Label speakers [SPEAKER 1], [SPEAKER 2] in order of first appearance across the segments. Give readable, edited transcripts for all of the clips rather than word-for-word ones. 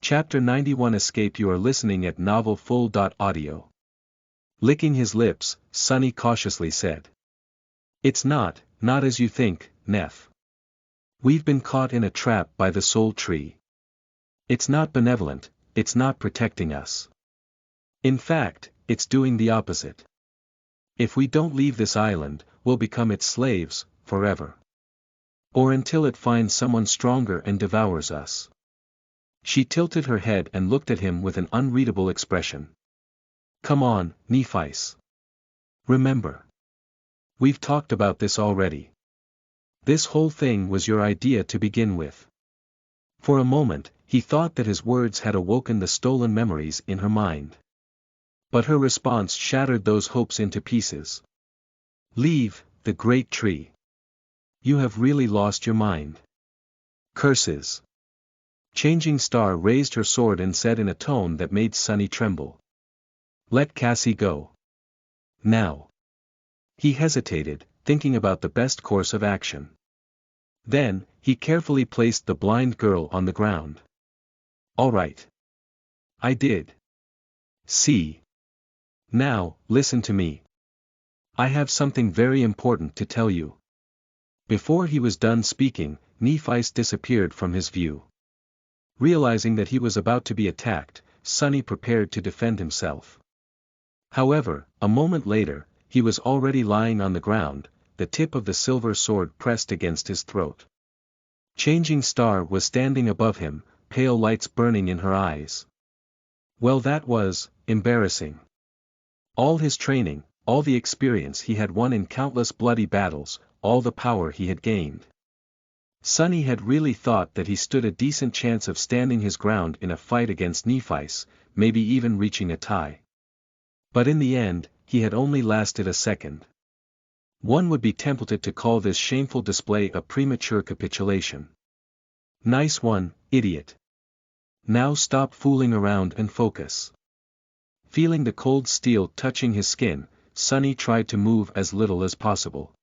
[SPEAKER 1] Chapter 91 Escape. You are listening at Novel Full. Audio. Licking his lips, Sunny cautiously said. It's not as you think, Neff. We've been caught in a trap by the Soul Tree. It's not benevolent, it's not protecting us. In fact, it's doing the opposite. If we don't leave this island, we'll become its slaves, forever. Or until it finds someone stronger and devours us. She tilted her head and looked at him with an unreadable expression. Come on, Nephis. Remember. We've talked about this already. This whole thing was your idea to begin with. For a moment, he thought that his words had awoken the stolen memories in her mind. But her response shattered those hopes into pieces. Leave, the great tree. You have really lost your mind. Curses. Changing Star raised her sword and said in a tone that made Sunny tremble. Let Cassie go. Now. He hesitated, thinking about the best course of action. Then, he carefully placed the blind girl on the ground. All right. I did. See. Now, listen to me. I have something very important to tell you. Before he was done speaking, Nephis disappeared from his view. Realizing that he was about to be attacked, Sunny prepared to defend himself. However, a moment later, he was already lying on the ground, the tip of the silver sword pressed against his throat. Changing Star was standing above him, pale lights burning in her eyes. Well, that was embarrassing. All his training, all the experience he had won in countless bloody battles, all the power he had gained. Sunny had really thought that he stood a decent chance of standing his ground in a fight against Nephis, maybe even reaching a tie. But in the end, he had only lasted a second. One would be tempted to call this shameful display a premature capitulation. Nice one, idiot. Now stop fooling around and focus. Feeling the cold steel touching his skin, Sunny tried to move as little as possible.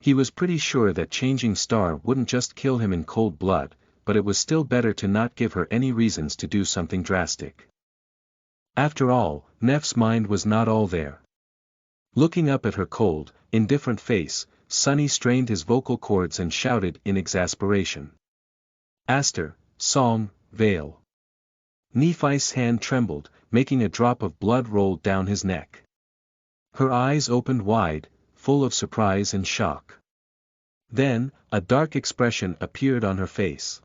[SPEAKER 1] He was pretty sure that Changing Star wouldn't just kill him in cold blood, but it was still better to not give her any reasons to do something drastic. After all, Neff's mind was not all there. Looking up at her cold, indifferent face, Sunny strained his vocal cords and shouted in exasperation. Aster, Song, Vale. Nephis' hand trembled, making a drop of blood roll down his neck. Her eyes opened wide, full of surprise and shock. Then, a dark expression appeared on her face.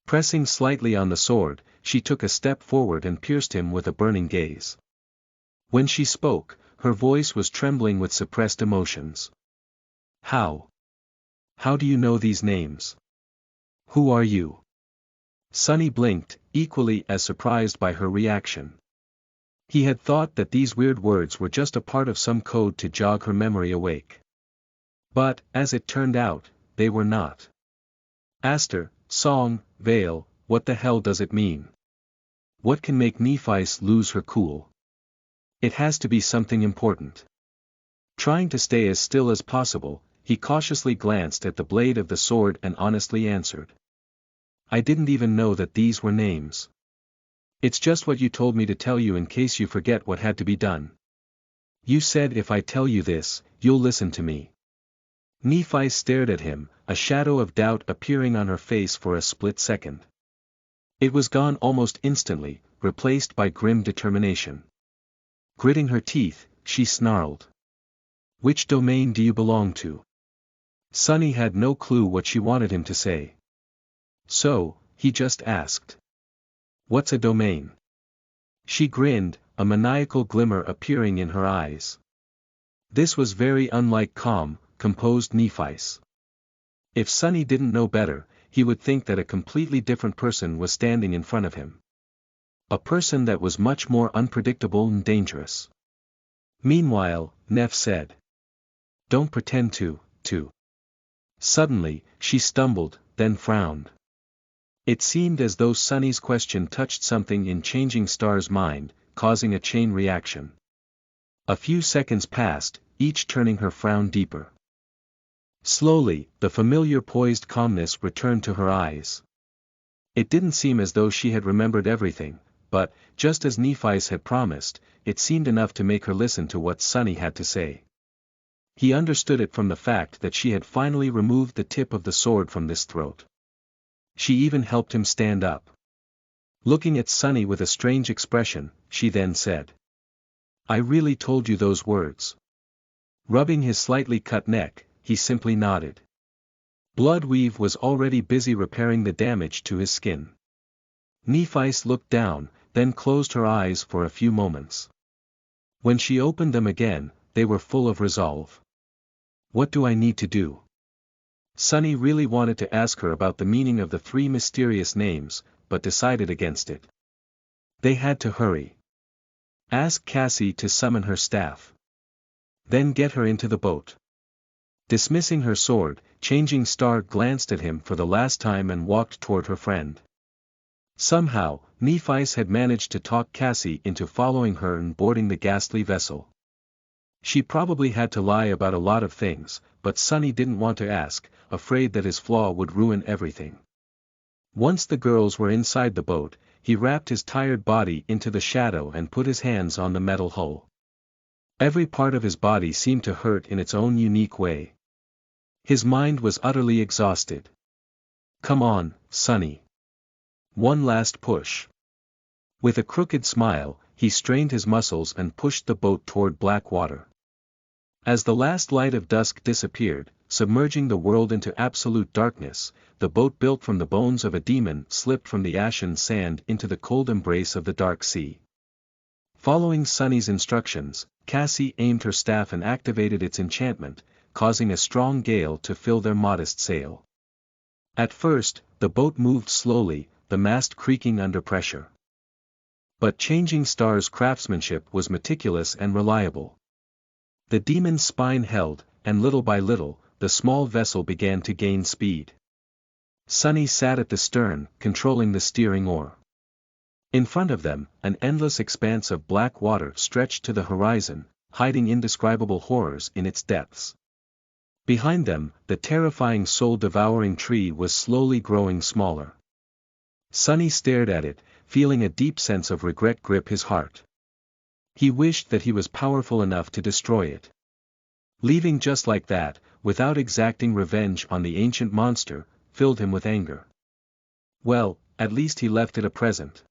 [SPEAKER 1] Pressing slightly on the sword, she took a step forward and pierced him with a burning gaze. When she spoke, her voice was trembling with suppressed emotions. How do you know these names? Who are you? Sunny blinked, equally as surprised by her reaction. He had thought that these weird words were just a part of some code to jog her memory awake. But, as it turned out, they were not. Aster, Song, Vale, what the hell does it mean? What can make Nephis lose her cool? It has to be something important. Trying to stay as still as possible, he cautiously glanced at the blade of the sword and honestly answered. I didn't even know that these were names. It's just what you told me to tell you in case you forget what had to be done. You said if I tell you this, you'll listen to me. Nephis stared at him, a shadow of doubt appearing on her face for a split second. It was gone almost instantly, replaced by grim determination. Gritting her teeth, she snarled. Which domain do you belong to? Sunny had no clue what she wanted him to say. So, he just asked. What's a domain? She grinned, a maniacal glimmer appearing in her eyes. This was very unlike calm, composed Nephis. If Sunny didn't know better, he would think that a completely different person was standing in front of him. A person that was much more unpredictable and dangerous. Meanwhile, Neff said. Don't pretend to. Suddenly, she stumbled, then frowned. It seemed as though Sunny's question touched something in Changing Star's mind, causing a chain reaction. A few seconds passed, each turning her frown deeper. Slowly, the familiar poised calmness returned to her eyes. It didn't seem as though she had remembered everything, but, just as Nephi's had promised, it seemed enough to make her listen to what Sunny had to say. He understood it from the fact that she had finally removed the tip of the sword from this throat. She even helped him stand up. Looking at Sunny with a strange expression, she then said, "I really told you those words." Rubbing his slightly cut neck, he simply nodded. Bloodweave was already busy repairing the damage to his skin. Nephis looked down, then closed her eyes for a few moments. When she opened them again, they were full of resolve. "What do I need to do?" Sunny really wanted to ask her about the meaning of the 3 mysterious names, but decided against it. They had to hurry. Ask Cassie to summon her staff. Then get her into the boat. Dismissing her sword, Changing Star glanced at him for the last time and walked toward her friend. Somehow, Nephis had managed to talk Cassie into following her and boarding the ghastly vessel. She probably had to lie about a lot of things, but Sunny didn't want to ask, afraid that his flaw would ruin everything. Once the girls were inside the boat, he wrapped his tired body into the shadow and put his hands on the metal hull. Every part of his body seemed to hurt in its own unique way. His mind was utterly exhausted. "Come on, Sunny. One last push." With a crooked smile, he strained his muscles and pushed the boat toward black water. As the last light of dusk disappeared, submerging the world into absolute darkness, the boat built from the bones of a demon slipped from the ashen sand into the cold embrace of the dark sea. Following Sunny's instructions, Cassie aimed her staff and activated its enchantment, causing a strong gale to fill their modest sail. At first, the boat moved slowly, the mast creaking under pressure. But Changing Star's craftsmanship was meticulous and reliable. The demon's spine held, and little by little, the small vessel began to gain speed. Sunny sat at the stern, controlling the steering oar. In front of them, an endless expanse of black water stretched to the horizon, hiding indescribable horrors in its depths. Behind them, the terrifying soul-devouring tree was slowly growing smaller. Sunny stared at it, feeling a deep sense of regret grip his heart. He wished that he was powerful enough to destroy it. Leaving just like that, without exacting revenge on the ancient monster, filled him with anger. Well, at least he left it a present.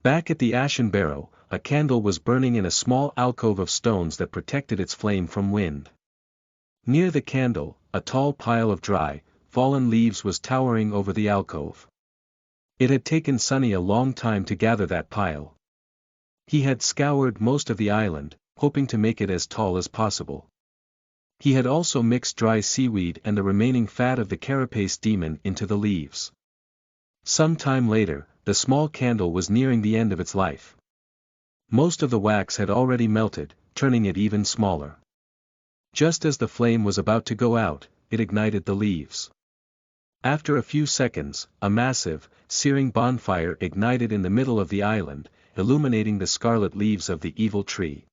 [SPEAKER 1] Back at the ashen barrow, a candle was burning in a small alcove of stones that protected its flame from wind. Near the candle, a tall pile of dry, fallen leaves was towering over the alcove. It had taken Sunny a long time to gather that pile. He had scoured most of the island, hoping to make it as tall as possible. He had also mixed dry seaweed and the remaining fat of the carapace demon into the leaves. Some time later, the small candle was nearing the end of its life. Most of the wax had already melted, turning it even smaller. Just as the flame was about to go out, it ignited the leaves. After a few seconds, a massive, searing bonfire ignited in the middle of the island, illuminating the scarlet leaves of the evil tree.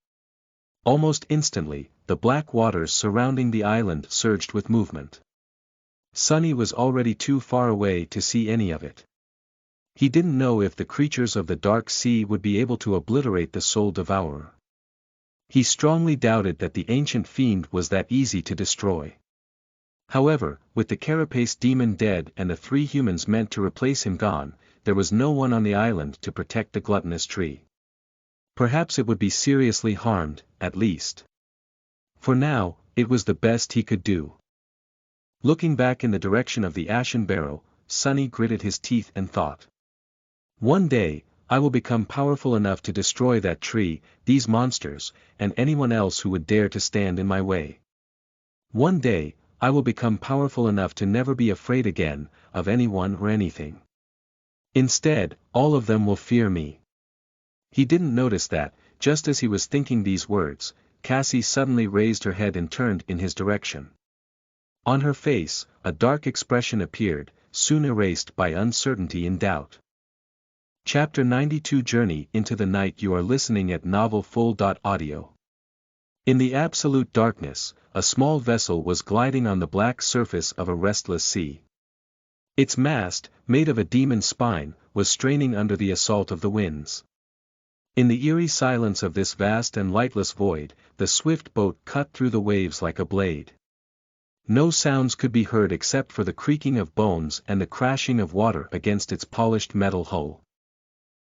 [SPEAKER 1] Almost instantly, the black waters surrounding the island surged with movement. Sunny was already too far away to see any of it. He didn't know if the creatures of the dark sea would be able to obliterate the soul devourer. He strongly doubted that the ancient fiend was that easy to destroy. However, with the carapace demon dead and the 3 humans meant to replace him gone, there was no one on the island to protect the gluttonous tree. Perhaps it would be seriously harmed, at least. For now, it was the best he could do. Looking back in the direction of the ashen barrow, Sunny gritted his teeth and thought. One day, I will become powerful enough to destroy that tree, these monsters, and anyone else who would dare to stand in my way. One day, I will become powerful enough to never be afraid again, of anyone or anything. Instead, all of them will fear me. He didn't notice that, just as he was thinking these words, Cassie suddenly raised her head and turned in his direction. On her face, a dark expression appeared, soon erased by uncertainty and doubt. Chapter 92 Journey into the Night. You are listening at NovelFull.audio. In the absolute darkness, a small vessel was gliding on the black surface of a restless sea. Its mast, made of a demon's spine, was straining under the assault of the winds. In the eerie silence of this vast and lightless void, the swift boat cut through the waves like a blade. No sounds could be heard except for the creaking of bones and the crashing of water against its polished metal hull.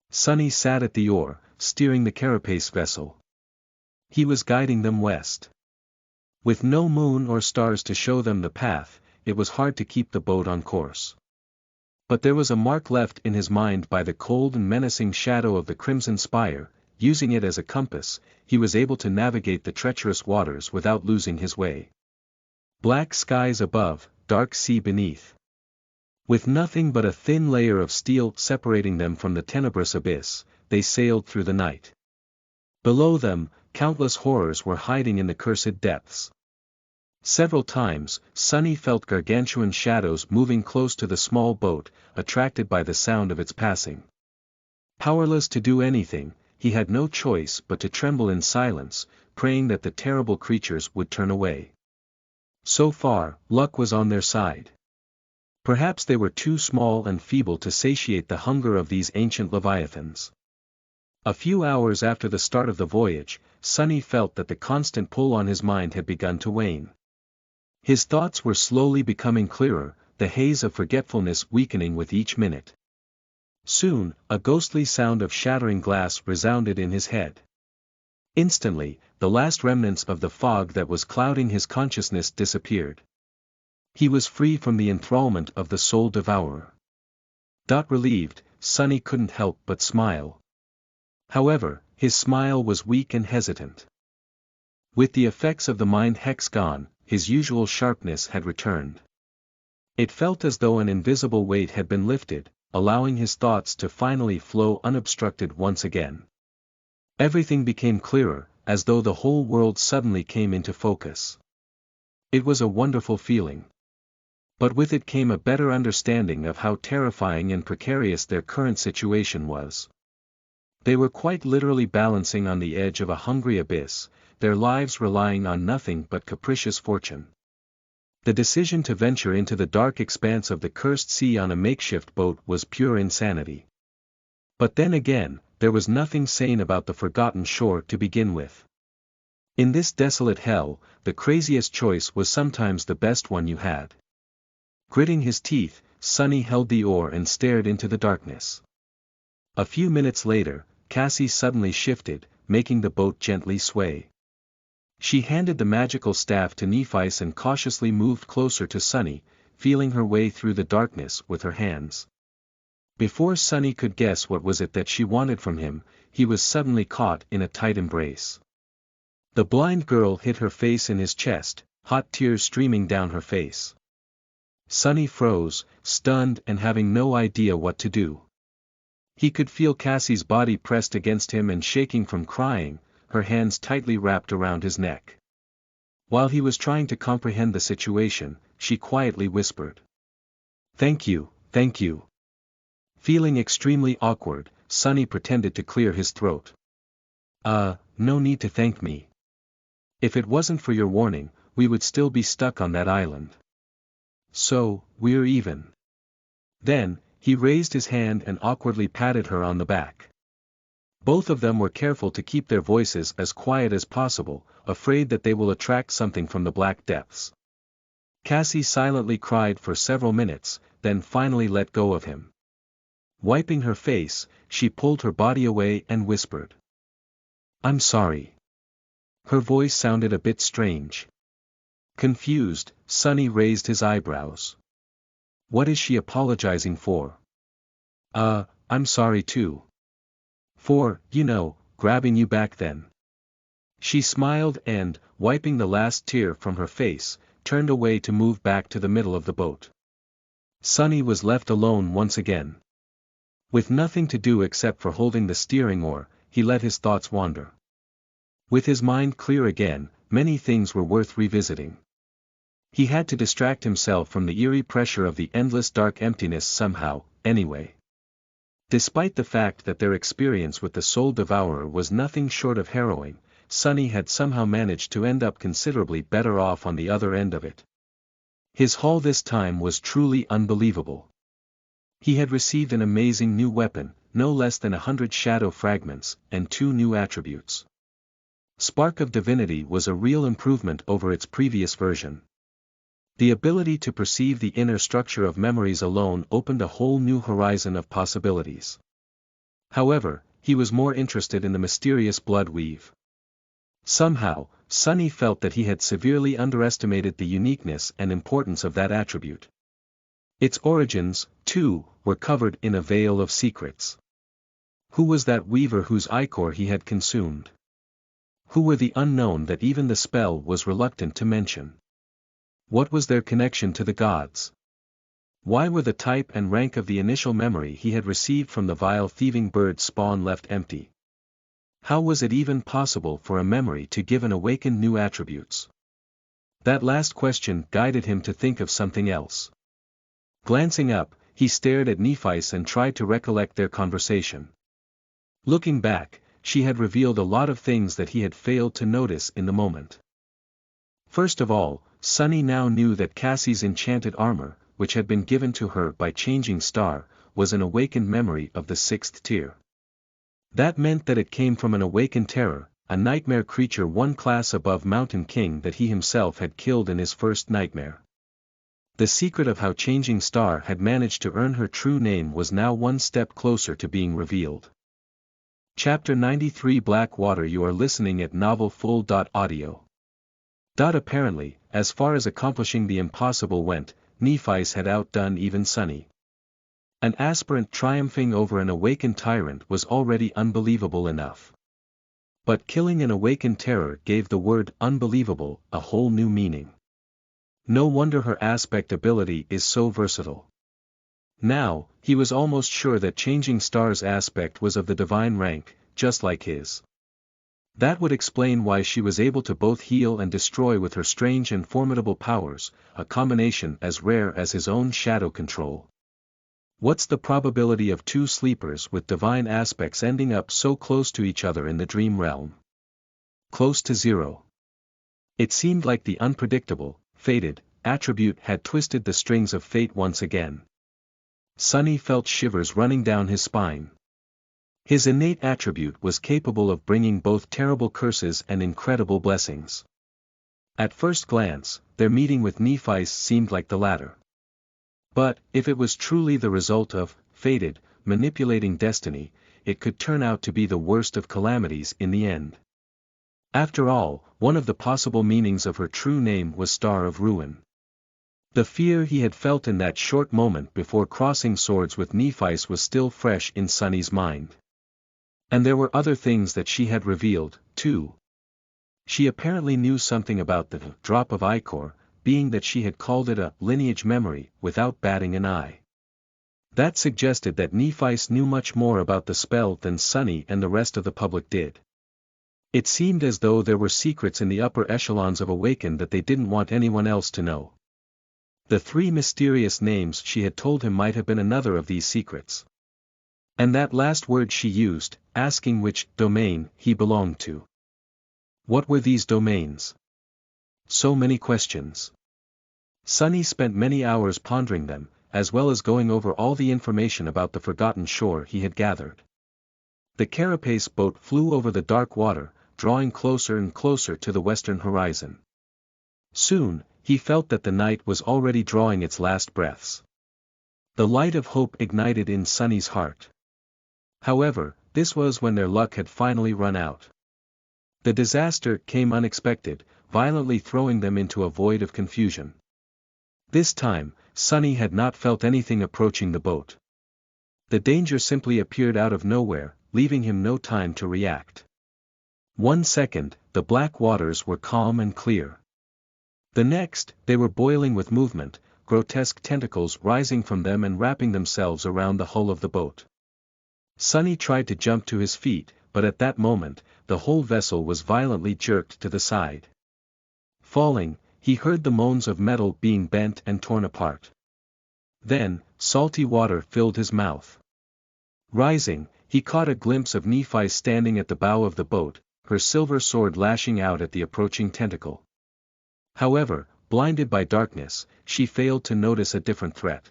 [SPEAKER 1] Sonny sat at the oar, steering the carapace vessel. He was guiding them west. With no moon or stars to show them the path, it was hard to keep the boat on course. But there was a mark left in his mind by the cold and menacing shadow of the Crimson Spire. Using it as a compass, he was able to navigate the treacherous waters without losing his way. Black skies above, dark sea beneath. With nothing but a thin layer of steel separating them from the tenebrous abyss, they sailed through the night. Below them, countless horrors were hiding in the cursed depths. Several times, Sonny felt gargantuan shadows moving close to the small boat, attracted by the sound of its passing. Powerless to do anything, he had no choice but to tremble in silence, praying that the terrible creatures would turn away. So far, luck was on their side. Perhaps they were too small and feeble to satiate the hunger of these ancient leviathans. A few hours after the start of the voyage, Sonny felt that the constant pull on his mind had begun to wane. His thoughts were slowly becoming clearer, the haze of forgetfulness weakening with each minute. Soon, a ghostly sound of shattering glass resounded in his head. Instantly, the last remnants of the fog that was clouding his consciousness disappeared. He was free from the enthrallment of the soul devourer. Relieved, Sonny couldn't help but smile. However, his smile was weak and hesitant. With the effects of the mind hex gone, his usual sharpness had returned. It felt as though an invisible weight had been lifted, allowing his thoughts to finally flow unobstructed once again. Everything became clearer, as though the whole world suddenly came into focus. It was a wonderful feeling. But with it came a better understanding of how terrifying and precarious their current situation was. They were quite literally balancing on the edge of a hungry abyss, their lives relying on nothing but capricious fortune. The decision to venture into the dark expanse of the cursed sea on a makeshift boat was pure insanity. But then again, there was nothing sane about the forgotten shore to begin with. In this desolate hell, the craziest choice was sometimes the best one you had. Gritting his teeth, Sonny held the oar and stared into the darkness. A few minutes later, Cassie suddenly shifted, making the boat gently sway. She handed the magical staff to Nephice and cautiously moved closer to Sonny, feeling her way through the darkness with her hands. Before Sonny could guess what was it that she wanted from him, he was suddenly caught in a tight embrace. The blind girl hid her face in his chest, hot tears streaming down her face. Sonny froze, stunned and having no idea what to do. He could feel Cassie's body pressed against him and shaking from crying, her hands tightly wrapped around his neck. While he was trying to comprehend the situation, she quietly whispered, "Thank you, thank you." Feeling extremely awkward, Sonny pretended to clear his throat. No need to thank me. If it wasn't for your warning, we would still be stuck on that island. So, we're even." Then, he raised his hand and awkwardly patted her on the back. Both of them were careful to keep their voices as quiet as possible, afraid that they will attract something from the black depths. Cassie silently cried for several minutes, then finally let go of him. Wiping her face, she pulled her body away and whispered, "I'm sorry." Her voice sounded a bit strange. Confused, Sonny raised his eyebrows. What is she apologizing for? I'm sorry too. For, grabbing you back then." She smiled and, wiping the last tear from her face, turned away to move back to the middle of the boat. Sonny was left alone once again. With nothing to do except for holding the steering oar, he let his thoughts wander. With his mind clear again, many things were worth revisiting. He had to distract himself from the eerie pressure of the endless dark emptiness somehow, anyway. Despite the fact that their experience with the Soul Devourer was nothing short of harrowing, Sonny had somehow managed to end up considerably better off on the other end of it. His haul this time was truly unbelievable. He had received an amazing new weapon, no less than 100 shadow fragments, and 2 new attributes. Spark of Divinity was a real improvement over its previous version. The ability to perceive the inner structure of memories alone opened a whole new horizon of possibilities. However, he was more interested in the mysterious blood weave. Somehow, Sunny felt that he had severely underestimated the uniqueness and importance of that attribute. Its origins, too, were covered in a veil of secrets. Who was that weaver whose ichor he had consumed? Who were the unknown that even the spell was reluctant to mention? What was their connection to the gods? Why were the type and rank of the initial memory he had received from the vile thieving bird spawn left empty? How was it even possible for a memory to give an awakened new attributes? That last question guided him to think of something else. Glancing up, he stared at Nephice and tried to recollect their conversation. Looking back, she had revealed a lot of things that he had failed to notice in the moment. First of all, Sunny now knew that Cassie's enchanted armor, which had been given to her by Changing Star, was an awakened memory of the 6th tier. That meant that it came from an awakened terror, a nightmare creature one class above Mountain King that he himself had killed in his first nightmare. The secret of how Changing Star had managed to earn her true name was now one step closer to being revealed. Chapter 93 Black Water. You are listening at NovelFull.audio. Apparently, as far as accomplishing the impossible went, Nephice had outdone even Sunny. An aspirant triumphing over an awakened tyrant was already unbelievable enough. But killing an awakened terror gave the word unbelievable a whole new meaning. No wonder her aspect ability is so versatile. Now, he was almost sure that Changing Star's aspect was of the divine rank, just like his. That would explain why she was able to both heal and destroy with her strange and formidable powers, a combination as rare as his own shadow control. What's the probability of 2 sleepers with divine aspects ending up so close to each other in the dream realm? Close to 0. It seemed like the unpredictable, fated, attribute had twisted the strings of fate once again. Sunny felt shivers running down his spine. His innate attribute was capable of bringing both terrible curses and incredible blessings. At first glance, their meeting with Nephice seemed like the latter. But, if it was truly the result of, fated, manipulating destiny, it could turn out to be the worst of calamities in the end. After all, one of the possible meanings of her true name was Star of Ruin. The fear he had felt in that short moment before crossing swords with Nephice was still fresh in Sunny's mind. And there were other things that she had revealed, too. She apparently knew something about the drop of ichor, being that she had called it a lineage memory without batting an eye. That suggested that Nephice knew much more about the spell than Sunny and the rest of the public did. It seemed as though there were secrets in the upper echelons of Awakened that they didn't want anyone else to know. The 3 mysterious names she had told him might have been another of these secrets. And that last word she used, asking which domain he belonged to. What were these domains? So many questions. Sunny spent many hours pondering them, as well as going over all the information about the Forgotten Shore he had gathered. The Carapace boat flew over the dark water, drawing closer and closer to the western horizon. Soon, he felt that the night was already drawing its last breaths. The light of hope ignited in Sunny's heart. However, this was when their luck had finally run out. The disaster came unexpected, violently throwing them into a void of confusion. This time, Sunny had not felt anything approaching the boat. The danger simply appeared out of nowhere, leaving him no time to react. 1 second, the black waters were calm and clear. The next, they were boiling with movement, grotesque tentacles rising from them and wrapping themselves around the hull of the boat. Sunny tried to jump to his feet, but at that moment, the whole vessel was violently jerked to the side. Falling, he heard the moans of metal being bent and torn apart. Then, salty water filled his mouth. Rising, he caught a glimpse of Nephice standing at the bow of the boat, her silver sword lashing out at the approaching tentacle. However, blinded by darkness, she failed to notice a different threat.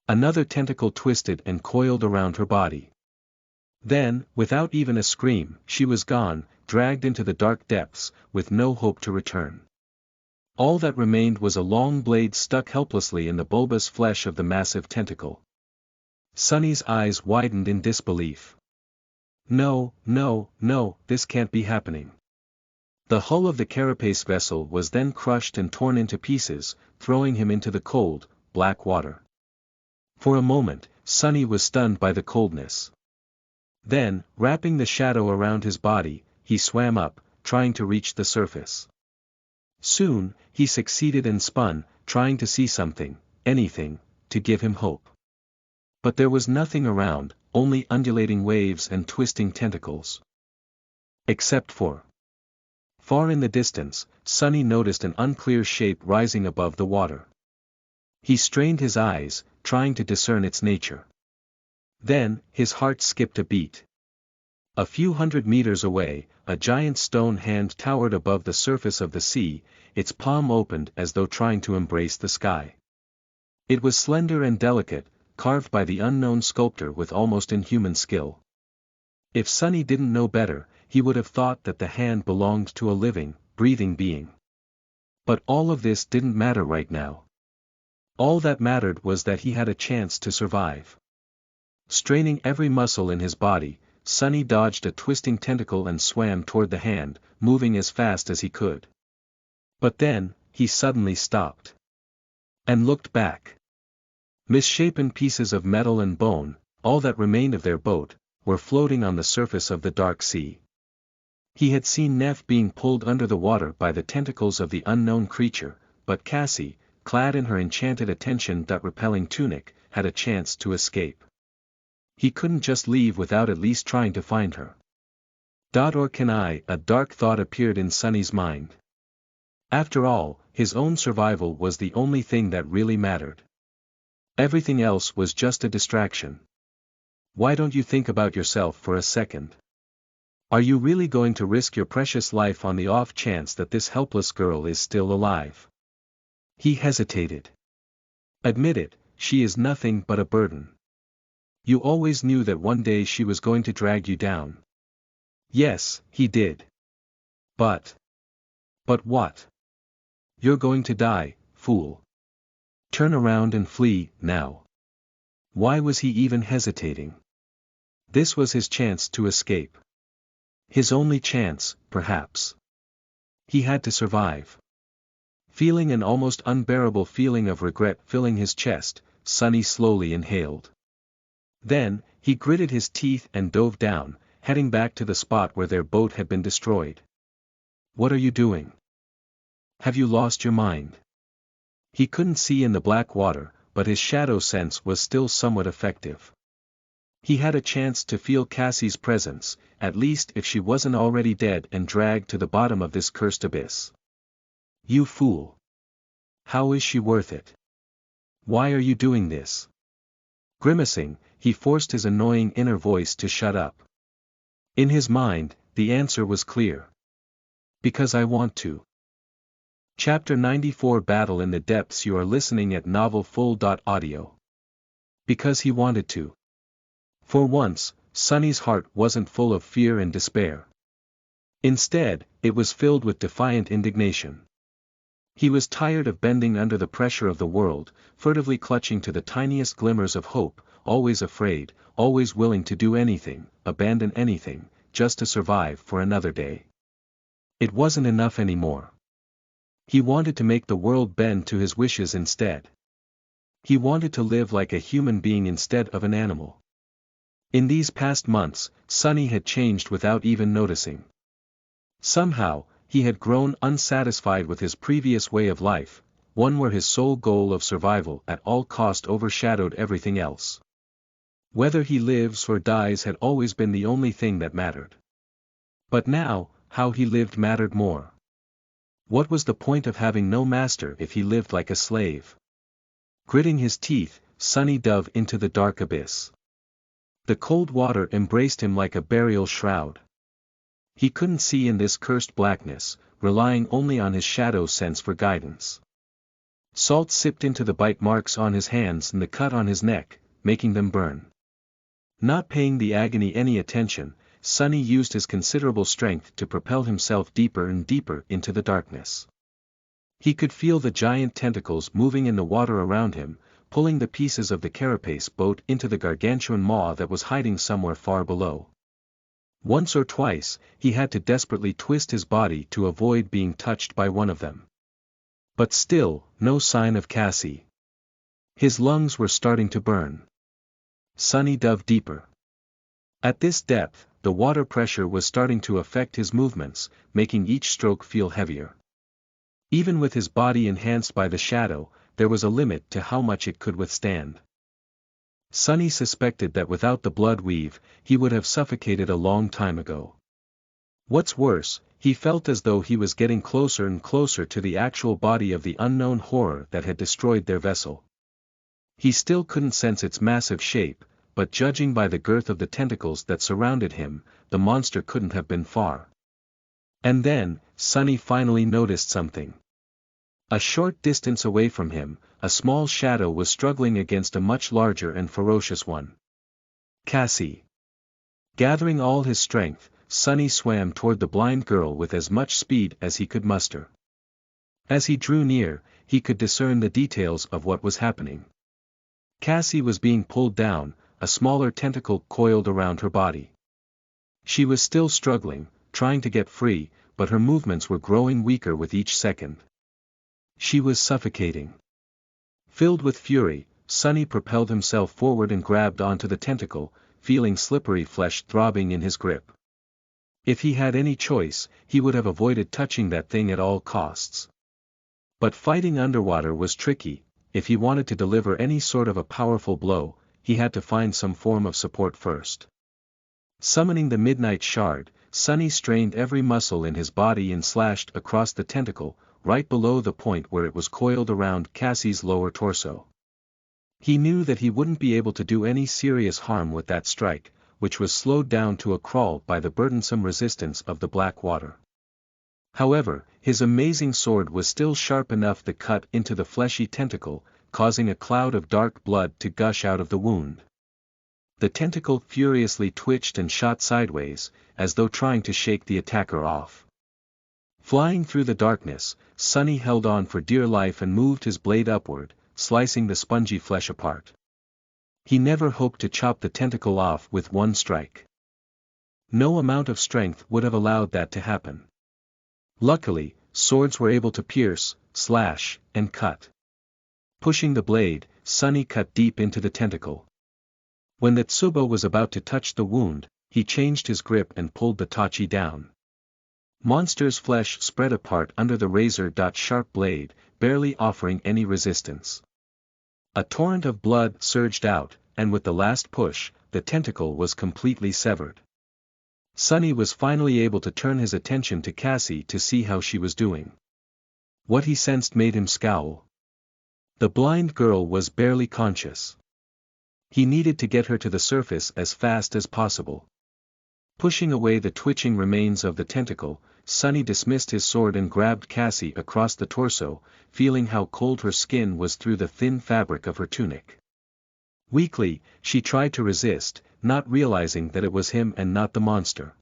[SPEAKER 1] Another tentacle twisted and coiled around her body. Then, without even a scream, she was gone, dragged into the dark depths, with no hope to return. All that remained was a long blade stuck helplessly in the bulbous flesh of the massive tentacle. Sunny's eyes widened in disbelief. No, no, no, this can't be happening. The hull of the carapace vessel was then crushed and torn into pieces, throwing him into the cold, black water. For a moment, Sunny was stunned by the coldness. Then, wrapping the shadow around his body, he swam up, trying to reach the surface. Soon, he succeeded and spun, trying to see something, anything, to give him hope. But there was nothing around, only undulating waves and twisting tentacles. Except for. Far in the distance, Sunny noticed an unclear shape rising above the water. He strained his eyes, trying to discern its nature. Then, his heart skipped a beat. A few hundred meters away, a giant stone hand towered above the surface of the sea, its palm opened as though trying to embrace the sky. It was slender and delicate, carved by the unknown sculptor with almost inhuman skill. If Sunny didn't know better, he would have thought that the hand belonged to a living, breathing being. But all of this didn't matter right now. All that mattered was that he had a chance to survive. Straining every muscle in his body, Sunny dodged a twisting tentacle and swam toward the hand, moving as fast as he could. But then, he suddenly stopped. And looked back. Misshapen pieces of metal and bone, all that remained of their boat, were floating on the surface of the dark sea. He had seen Neff being pulled under the water by the tentacles of the unknown creature, but Cassie, clad in her enchanted attention-repelling tunic, had a chance to escape. He couldn't just leave without at least trying to find her. Or can I? A dark thought appeared in Sunny's mind. After all, his own survival was the only thing that really mattered. Everything else was just a distraction. Why don't you think about yourself for a second? Are you really going to risk your precious life on the off chance that this helpless girl is still alive? He hesitated. Admit it, she is nothing but a burden. You always knew that one day she was going to drag you down. Yes, he did. But what? You're going to die, fool. Turn around and flee, now. Why was he even hesitating? This was his chance to escape. His only chance, perhaps. He had to survive. Feeling an almost unbearable feeling of regret filling his chest, Sunny slowly inhaled. Then, he gritted his teeth and dove down, heading back to the spot where their boat had been destroyed. What are you doing? Have you lost your mind? He couldn't see in the black water, but his shadow sense was still somewhat effective. He had a chance to feel Cassie's presence, at least if she wasn't already dead and dragged to the bottom of this cursed abyss. You fool! How is she worth it? Why are you doing this? Grimacing, he forced his annoying inner voice to shut up. In his mind, the answer was clear. Because I want to. Chapter 94 Battle in the Depths. You are listening at NovelFull.audio. Because he wanted to. For once, Sunny's heart wasn't full of fear and despair. Instead, it was filled with defiant indignation. He was tired of bending under the pressure of the world, furtively clutching to the tiniest glimmers of hope, always afraid, always willing to do anything, abandon anything, just to survive for another day. It wasn't enough anymore. He wanted to make the world bend to his wishes instead. He wanted to live like a human being instead of an animal. In these past months, Sunny had changed without even noticing. Somehow, he had grown unsatisfied with his previous way of life, one where his sole goal of survival at all cost overshadowed everything else. Whether he lives or dies had always been the only thing that mattered. But now, how he lived mattered more. What was the point of having no master if he lived like a slave? Gritting his teeth, Sunny dove into the dark abyss. The cold water embraced him like a burial shroud. He couldn't see in this cursed blackness, relying only on his shadow sense for guidance. Salt sipped into the bite marks on his hands and the cut on his neck, making them burn. Not paying the agony any attention, Sonny used his considerable strength to propel himself deeper and deeper into the darkness. He could feel the giant tentacles moving in the water around him, pulling the pieces of the carapace boat into the gargantuan maw that was hiding somewhere far below. Once or twice, he had to desperately twist his body to avoid being touched by one of them. But still, no sign of Cassie. His lungs were starting to burn. Sonny dove deeper. At this depth, the water pressure was starting to affect his movements, making each stroke feel heavier. Even with his body enhanced by the shadow, there was a limit to how much it could withstand. Sonny suspected that without the blood weave, he would have suffocated a long time ago. What's worse, he felt as though he was getting closer and closer to the actual body of the unknown horror that had destroyed their vessel. He still couldn't sense its massive shape, but judging by the girth of the tentacles that surrounded him, the monster couldn't have been far. And then, Sonny finally noticed something. A short distance away from him, a small shadow was struggling against a much larger and ferocious one. Cassie. Gathering all his strength, Sonny swam toward the blind girl with as much speed as he could muster. As he drew near, he could discern the details of what was happening. Cassie was being pulled down, a smaller tentacle coiled around her body. She was still struggling, trying to get free, but her movements were growing weaker with each second. She was suffocating. Filled with fury, Sonny propelled himself forward and grabbed onto the tentacle, feeling slippery flesh throbbing in his grip. If he had any choice, he would have avoided touching that thing at all costs. But fighting underwater was tricky. If he wanted to deliver any sort of a powerful blow, he had to find some form of support first. Summoning the Midnight Shard, Sonny strained every muscle in his body and slashed across the tentacle, right below the point where it was coiled around Cassie's lower torso. He knew that he wouldn't be able to do any serious harm with that strike, which was slowed down to a crawl by the burdensome resistance of the black water. However, his amazing sword was still sharp enough to cut into the fleshy tentacle, causing a cloud of dark blood to gush out of the wound. The tentacle furiously twitched and shot sideways, as though trying to shake the attacker off. Flying through the darkness, Sonny held on for dear life and moved his blade upward, slicing the spongy flesh apart. He never hoped to chop the tentacle off with one strike. No amount of strength would have allowed that to happen. Luckily, swords were able to pierce, slash, and cut. Pushing the blade, Sonny cut deep into the tentacle. When the Tsubo was about to touch the wound, he changed his grip and pulled the Tachi down. Monster's flesh spread apart under the razor-sharp blade, barely offering any resistance. A torrent of blood surged out, and with the last push, the tentacle was completely severed. Sonny was finally able to turn his attention to Cassie to see how she was doing. What he sensed made him scowl. The blind girl was barely conscious. He needed to get her to the surface as fast as possible. Pushing away the twitching remains of the tentacle, Sonny dismissed his sword and grabbed Cassie across the torso, feeling how cold her skin was through the thin fabric of her tunic. Weakly, she tried to resist, not realizing that it was him and not the monster.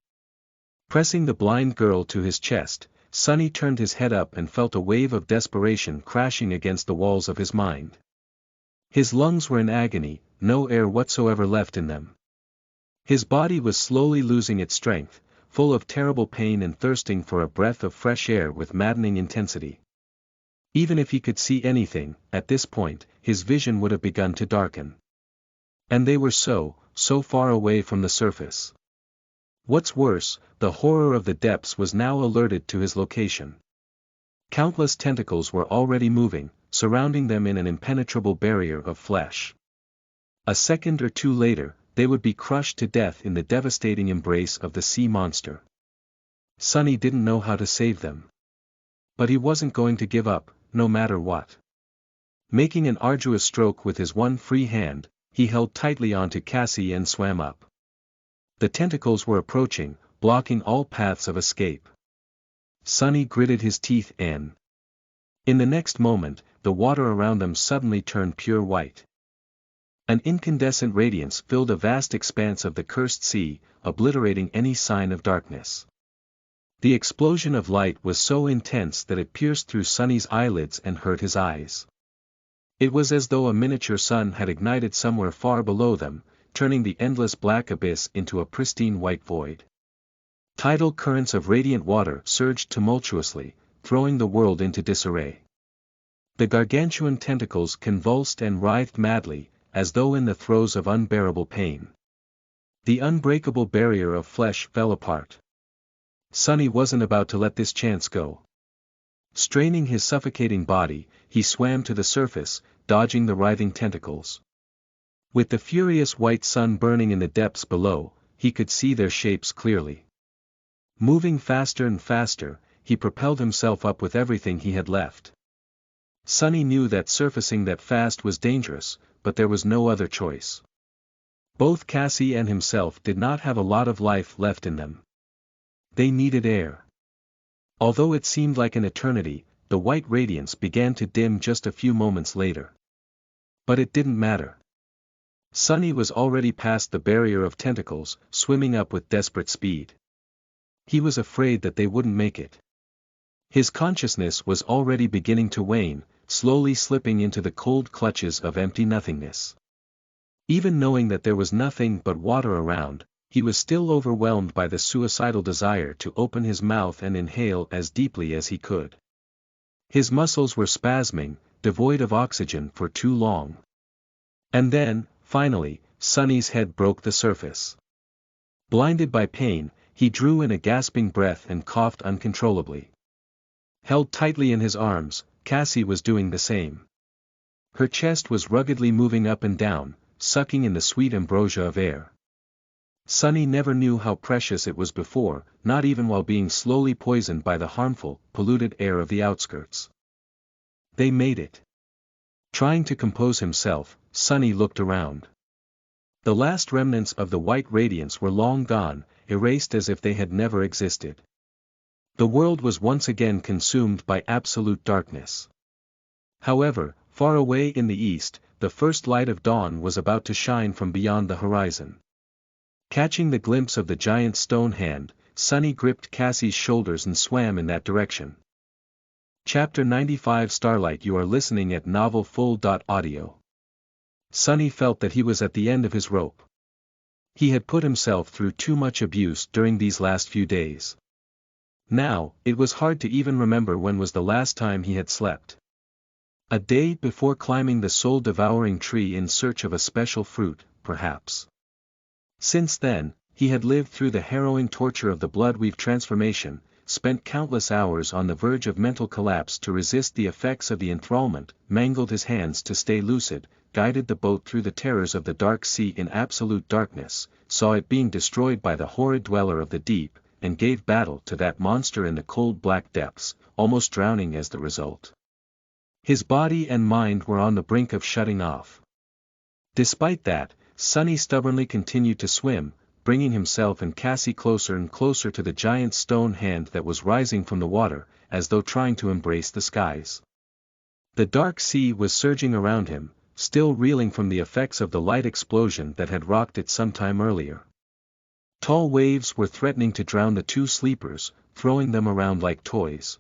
[SPEAKER 1] Pressing the blind girl to his chest, Sonny turned his head up and felt a wave of desperation crashing against the walls of his mind. His lungs were in agony, no air whatsoever left in them. His body was slowly losing its strength, full of terrible pain and thirsting for a breath of fresh air with maddening intensity. Even if he could see anything, at this point, his vision would have begun to darken. And they were so far away from the surface. What's worse, the horror of the depths was now alerted to his location. Countless tentacles were already moving, surrounding them in an impenetrable barrier of flesh. A second or two later, they would be crushed to death in the devastating embrace of the sea monster. Sonny didn't know how to save them. But he wasn't going to give up, no matter what. Making an arduous stroke with his one free hand, he held tightly onto Cassie and swam up. The tentacles were approaching, blocking all paths of escape. Sonny gritted his teeth and... In the next moment, the water around them suddenly turned pure white. An incandescent radiance filled a vast expanse of the cursed sea, obliterating any sign of darkness. The explosion of light was so intense that it pierced through Sunny's eyelids and hurt his eyes. It was as though a miniature sun had ignited somewhere far below them, turning the endless black abyss into a pristine white void. Tidal currents of radiant water surged tumultuously, throwing the world into disarray. The gargantuan tentacles convulsed and writhed madly, as though in the throes of unbearable pain. The unbreakable barrier of flesh fell apart. Sunny wasn't about to let this chance go. Straining his suffocating body, he swam to the surface, dodging the writhing tentacles. With the furious white sun burning in the depths below, he could see their shapes clearly. Moving faster and faster, he propelled himself up with everything he had left. Sunny knew that surfacing that fast was dangerous, but there was no other choice. Both Cassie and himself did not have a lot of life left in them. They needed air. Although it seemed like an eternity, the white radiance began to dim just a few moments later. But it didn't matter. Sunny was already past the barrier of tentacles, swimming up with desperate speed. He was afraid that they wouldn't make it. His consciousness was already beginning to wane, slowly slipping into the cold clutches of empty nothingness. Even knowing that there was nothing but water around, he was still overwhelmed by the suicidal desire to open his mouth and inhale as deeply as he could. His muscles were spasming, devoid of oxygen for too long. And then, finally, Sunny's head broke the surface. Blinded by pain, he drew in a gasping breath and coughed uncontrollably. Held tightly in his arms, Cassie was doing the same. Her chest was ruggedly moving up and down, sucking in the sweet ambrosia of air. Sunny never knew how precious it was before, not even while being slowly poisoned by the harmful, polluted air of the outskirts. They made it. Trying to compose himself, Sunny looked around. The last remnants of the white radiance were long gone, erased as if they had never existed. The world was once again consumed by absolute darkness. However, far away in the east, the first light of dawn was about to shine from beyond the horizon. Catching the glimpse of the giant stone hand, Sunny gripped Cassie's shoulders and swam in that direction. Chapter 95 Starlight. You are listening at NovelFull.audio. Sunny felt that he was at the end of his rope. He had put himself through too much abuse during these last few days. Now, it was hard to even remember when was the last time he had slept. A day before climbing the soul-devouring tree in search of a special fruit, perhaps. Since then, he had lived through the harrowing torture of the Bloodweave transformation, spent countless hours on the verge of mental collapse to resist the effects of the enthrallment, mangled his hands to stay lucid, guided the boat through the terrors of the dark sea in absolute darkness, saw it being destroyed by the horrid dweller of the deep, and gave battle to that monster in the cold black depths, almost drowning as the result. His body and mind were on the brink of shutting off. Despite that, Sunny stubbornly continued to swim, bringing himself and Cassie closer and closer to the giant stone hand that was rising from the water, as though trying to embrace the skies. The dark sea was surging around him, still reeling from the effects of the light explosion that had rocked it some time earlier. Tall waves were threatening to drown the two sleepers, throwing them around like toys.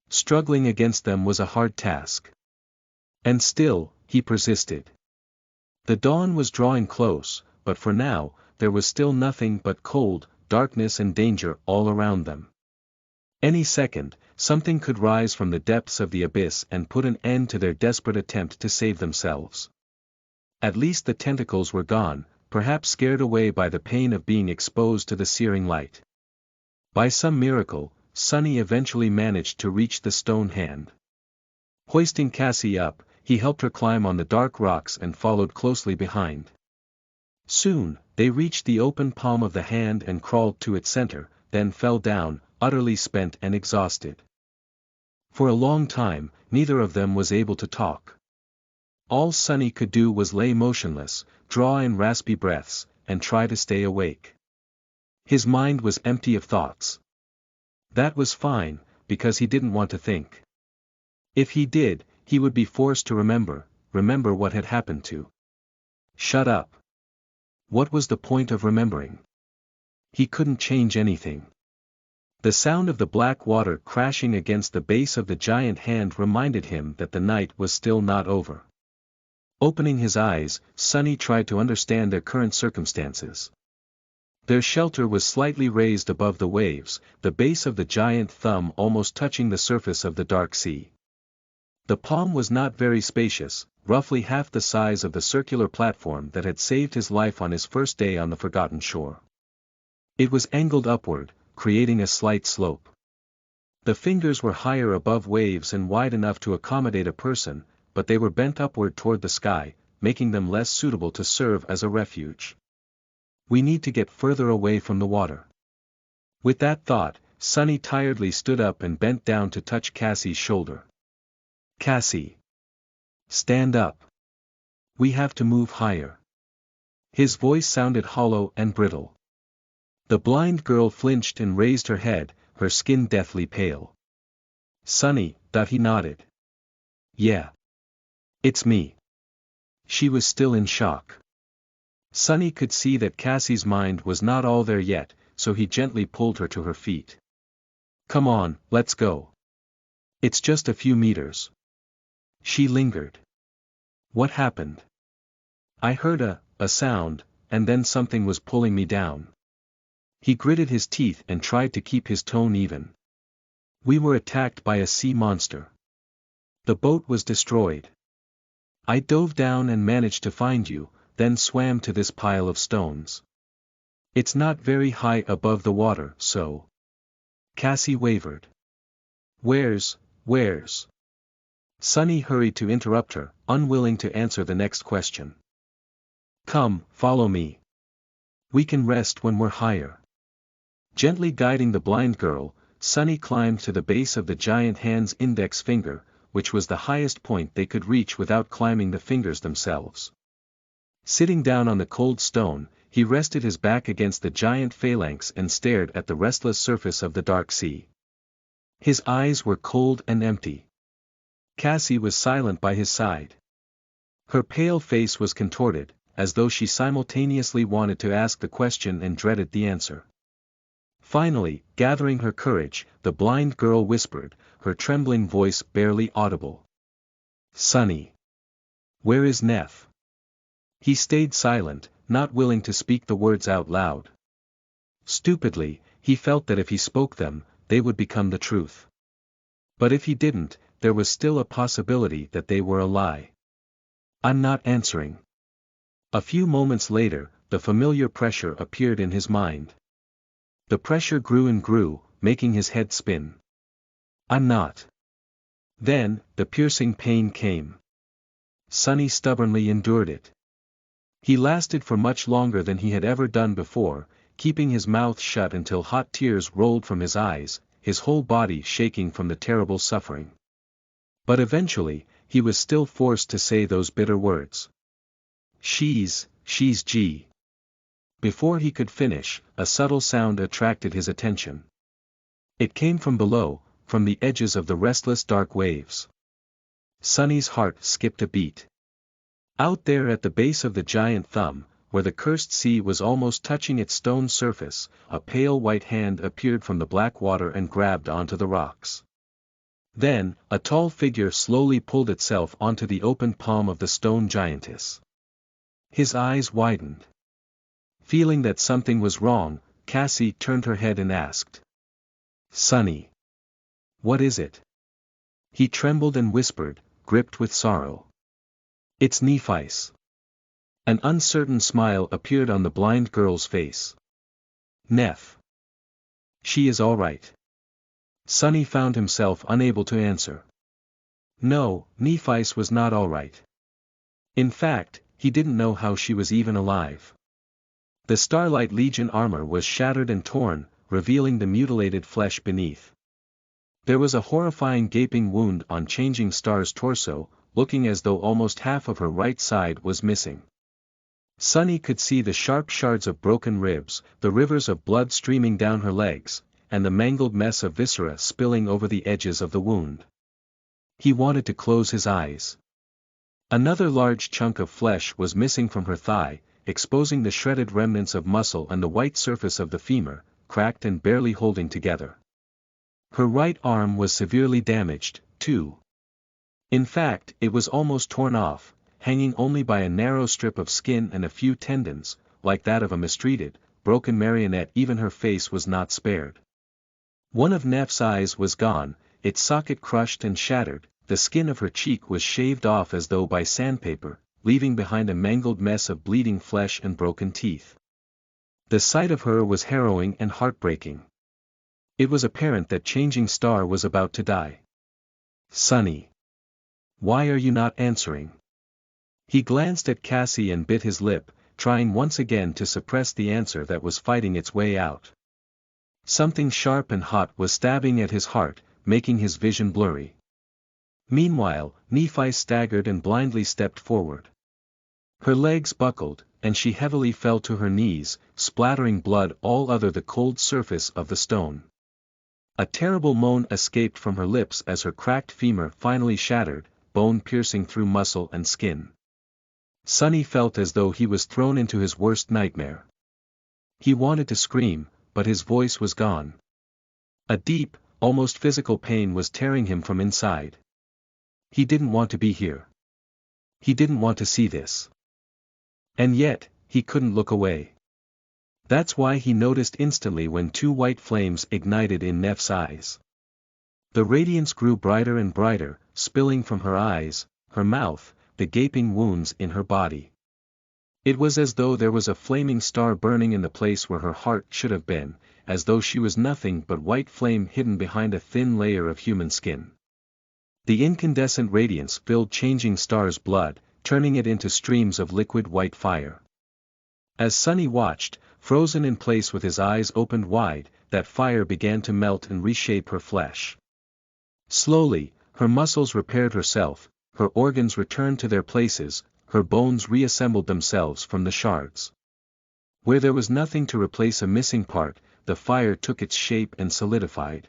[SPEAKER 1] Struggling against them was a hard task. And still, he persisted. The dawn was drawing close, but for now, there was still nothing but cold, darkness and danger all around them. Any second, something could rise from the depths of the abyss and put an end to their desperate attempt to save themselves. At least the tentacles were gone, perhaps scared away by the pain of being exposed to the searing light. By some miracle, Sunny eventually managed to reach the stone hand. Hoisting Cassie up, he helped her climb on the dark rocks and followed closely behind. Soon, they reached the open palm of the hand and crawled to its center, then fell down, utterly spent and exhausted. For a long time, neither of them was able to talk. All Sunny could do was lay motionless, draw in raspy breaths, and try to stay awake. His mind was empty of thoughts. That was fine, because he didn't want to think. If he did, He would be forced to remember what had happened to. Shut up. What was the point of remembering? He couldn't change anything. The sound of the black water crashing against the base of the giant hand reminded him that the night was still not over. Opening his eyes, Sonny tried to understand their current circumstances. Their shelter was slightly raised above the waves, the base of the giant thumb almost touching the surface of the dark sea. The palm was not very spacious, roughly half the size of the circular platform that had saved his life on his first day on the forgotten shore. It was angled upward, creating a slight slope. The fingers were higher above waves and wide enough to accommodate a person, but they were bent upward toward the sky, making them less suitable to serve as a refuge. We need to get further away from the water. With that thought, Sonny tiredly stood up and bent down to touch Cassie's shoulder. Cassie. Stand up. We have to move higher. His voice sounded hollow and brittle. The blind girl flinched and raised her head, her skin deathly pale. Sonny, he nodded. Yeah. It's me. She was still in shock. Sonny could see that Cassie's mind was not all there yet, so he gently pulled her to her feet. Come on, let's go. It's just a few meters. She lingered. What happened? I heard a sound, and then something was pulling me down. He gritted his teeth and tried to keep his tone even. We were attacked by a sea monster. The boat was destroyed. I dove down and managed to find you, then swam to this pile of stones. It's not very high above the water, so. Cassie wavered. Where's? Sonny hurried to interrupt her, unwilling to answer the next question. Come, follow me. We can rest when we're higher. Gently guiding the blind girl, Sonny climbed to the base of the giant hand's index finger, which was the highest point they could reach without climbing the fingers themselves. Sitting down on the cold stone, he rested his back against the giant phalanx and stared at the restless surface of the dark sea. His eyes were cold and empty. Cassie was silent by his side. Her pale face was contorted, as though she simultaneously wanted to ask the question and dreaded the answer. Finally, gathering her courage, the blind girl whispered, her trembling voice barely audible. Sonny. Where is Neff? He stayed silent, not willing to speak the words out loud. Stupidly, he felt that if he spoke them, they would become the truth. But if he didn't, there was still a possibility that they were a lie. I'm not answering. A few moments later, the familiar pressure appeared in his mind. The pressure grew and grew, making his head spin. I'm not. Then, the piercing pain came. Sonny stubbornly endured it. He lasted for much longer than he had ever done before, keeping his mouth shut until hot tears rolled from his eyes, his whole body shaking from the terrible suffering. But eventually, he was still forced to say those bitter words. She's G. Before he could finish, a subtle sound attracted his attention. It came from below, from the edges of the restless dark waves. Sonny's heart skipped a beat. Out there at the base of the giant thumb, where the cursed sea was almost touching its stone surface, a pale white hand appeared from the black water and grabbed onto the rocks. Then, a tall figure slowly pulled itself onto the open palm of the stone giantess. His eyes widened. Feeling that something was wrong, Cassie turned her head and asked. Sonny. What is it? He trembled and whispered, gripped with sorrow. It's Nephis. An uncertain smile appeared on the blind girl's face. Neff. She is all right. Sonny found himself unable to answer. No, Nephis was not all right. In fact, he didn't know how she was even alive. The Starlight Legion armor was shattered and torn, revealing the mutilated flesh beneath. There was a horrifying gaping wound on Changing Star's torso, looking as though almost half of her right side was missing. Sonny could see the sharp shards of broken ribs, the rivers of blood streaming down her legs, and the mangled mess of viscera spilling over the edges of the wound. He wanted to close his eyes. Another large chunk of flesh was missing from her thigh, exposing the shredded remnants of muscle and the white surface of the femur, cracked and barely holding together. Her right arm was severely damaged, too. In fact, it was almost torn off, hanging only by a narrow strip of skin and a few tendons, like that of a mistreated, broken marionette. Even her face was not spared. One of Neff's eyes was gone, its socket crushed and shattered, the skin of her cheek was shaved off as though by sandpaper, leaving behind a mangled mess of bleeding flesh and broken teeth. The sight of her was harrowing and heartbreaking. It was apparent that Changing Star was about to die. "Sonny. Why are you not answering?" He glanced at Cassie and bit his lip, trying once again to suppress the answer that was fighting its way out. Something sharp and hot was stabbing at his heart, making his vision blurry. Meanwhile, Nephi staggered and blindly stepped forward. Her legs buckled, and she heavily fell to her knees, splattering blood all over the cold surface of the stone. A terrible moan escaped from her lips as her cracked femur finally shattered, bone piercing through muscle and skin. Sonny felt as though he was thrown into his worst nightmare. He wanted to scream, but his voice was gone. A deep, almost physical pain was tearing him from inside. He didn't want to be here. He didn't want to see this. And yet, he couldn't look away. That's why he noticed instantly when two white flames ignited in Neff's eyes. The radiance grew brighter and brighter, spilling from her eyes, her mouth, the gaping wounds in her body. It was as though there was a flaming star burning in the place where her heart should have been, as though she was nothing but white flame hidden behind a thin layer of human skin. The incandescent radiance filled Changing Star's blood, turning it into streams of liquid white fire. As Sonny watched, frozen in place with his eyes opened wide, that fire began to melt and reshape her flesh. Slowly, her muscles repaired herself, her organs returned to their places, her bones reassembled themselves from the shards. Where there was nothing to replace a missing part, the fire took its shape and solidified.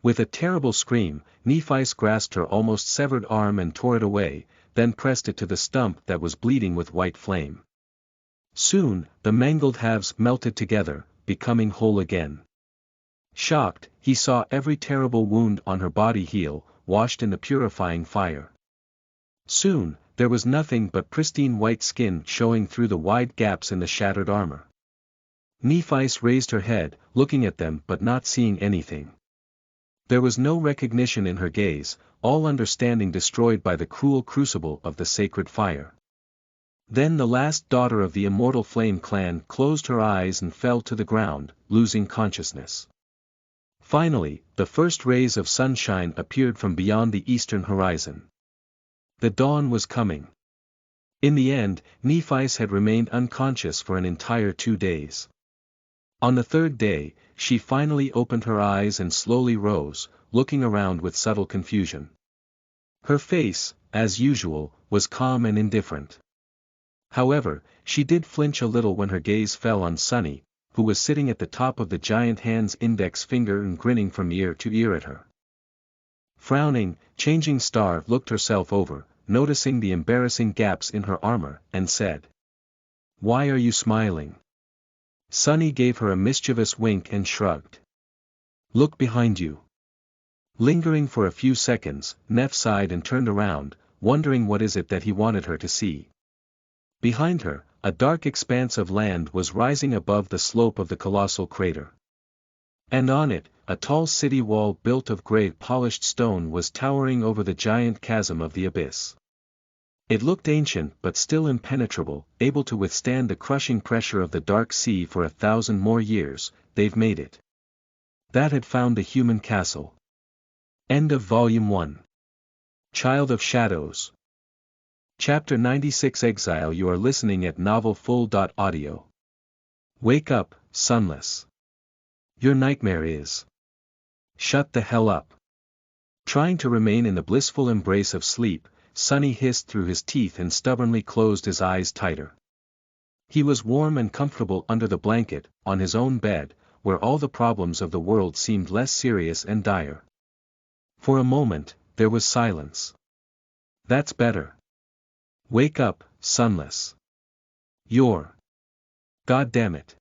[SPEAKER 1] With a terrible scream, Nephi grasped her almost severed arm and tore it away, then pressed it to the stump that was bleeding with white flame. Soon, the mangled halves melted together, becoming whole again. Shocked, he saw every terrible wound on her body heal, washed in the purifying fire. Soon, there was nothing but pristine white skin showing through the wide gaps in the shattered armor. Nephi raised her head, looking at them but not seeing anything. There was no recognition in her gaze, all understanding destroyed by the cruel crucible of the sacred fire. Then the last daughter of the immortal Flame clan closed her eyes and fell to the ground, losing consciousness. Finally, the first rays of sunshine appeared from beyond the eastern horizon. The dawn was coming. In the end, Nephi had remained unconscious for an entire 2 days. On the third day, she finally opened her eyes and slowly rose, looking around with subtle confusion. Her face, as usual, was calm and indifferent. However, she did flinch a little when her gaze fell on Sonny, who was sitting at the top of the giant hand's index finger and grinning from ear to ear at her. Frowning, Changing Star looked herself over, noticing the embarrassing gaps in her armor, and said, "Why are you smiling?" Sonny gave her a mischievous wink and shrugged. "Look behind you." Lingering for a few seconds, Neff sighed and turned around, wondering what is it that he wanted her to see. Behind her, a dark expanse of land was rising above the slope of the colossal crater. And on it, a tall city wall built of gray polished stone was towering over the giant chasm of the abyss. It looked ancient but still impenetrable, able to withstand the crushing pressure of the dark sea for 1,000 more years. They've made it. That had found the human castle. End of Volume 1. Child of Shadows. Chapter 96 Exile. You are listening at NovelFull.audio. Wake up, Sunless. Your nightmare is. Shut the hell up. Trying to remain in the blissful embrace of sleep, Sonny hissed through his teeth and stubbornly closed his eyes tighter. He was warm and comfortable under the blanket, on his own bed, where all the problems of the world seemed less serious and dire. For a moment, there was silence. That's better. Wake up, Sunless. You're. God damn it.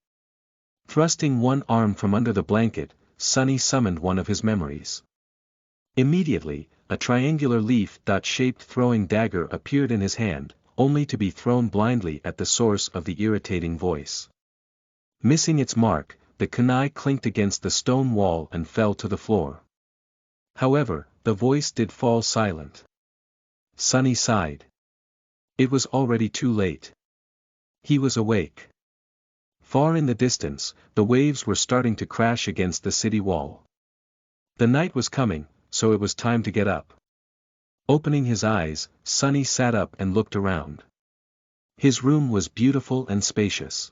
[SPEAKER 1] Thrusting one arm from under the blanket, Sunny summoned one of his memories. Immediately, a triangular leaf-shaped throwing dagger appeared in his hand, only to be thrown blindly at the source of the irritating voice. Missing its mark, the kunai clinked against the stone wall and fell to the floor. However, the voice did fall silent. Sunny sighed. It was already too late. He was awake. Far in the distance, the waves were starting to crash against the city wall. The night was coming, so it was time to get up. Opening his eyes, Sunny sat up and looked around. His room was beautiful and spacious.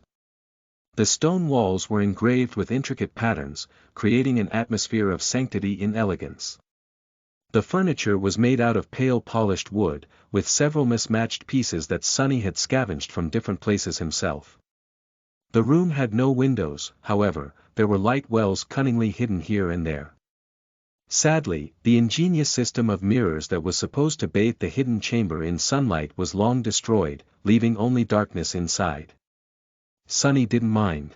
[SPEAKER 1] The stone walls were engraved with intricate patterns, creating an atmosphere of sanctity and elegance. The furniture was made out of pale polished wood, with several mismatched pieces that Sunny had scavenged from different places himself. The room had no windows, however, there were light wells cunningly hidden here and there. Sadly, the ingenious system of mirrors that was supposed to bathe the hidden chamber in sunlight was long destroyed, leaving only darkness inside. Sunny didn't mind.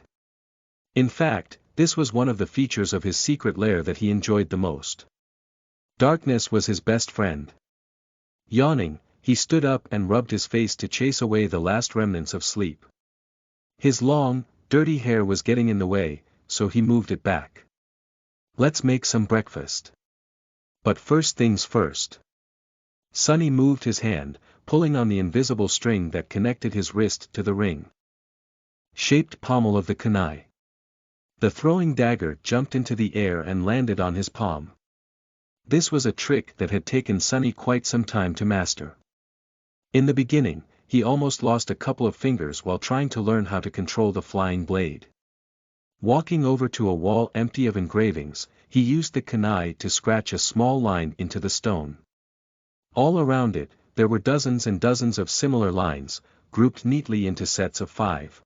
[SPEAKER 1] In fact, this was one of the features of his secret lair that he enjoyed the most. Darkness was his best friend. Yawning, he stood up and rubbed his face to chase away the last remnants of sleep. His long, dirty hair was getting in the way, so he moved it back. Let's make some breakfast. But first things first. Sunny moved his hand, pulling on the invisible string that connected his wrist to the ring-shaped pommel of the kunai. The throwing dagger jumped into the air and landed on his palm. This was a trick that had taken Sunny quite some time to master. In the beginning, he almost lost a couple of fingers while trying to learn how to control the flying blade. Walking over to a wall empty of engravings, he used the kunai to scratch a small line into the stone. All around it, there were dozens and dozens of similar lines, grouped neatly into sets of 5.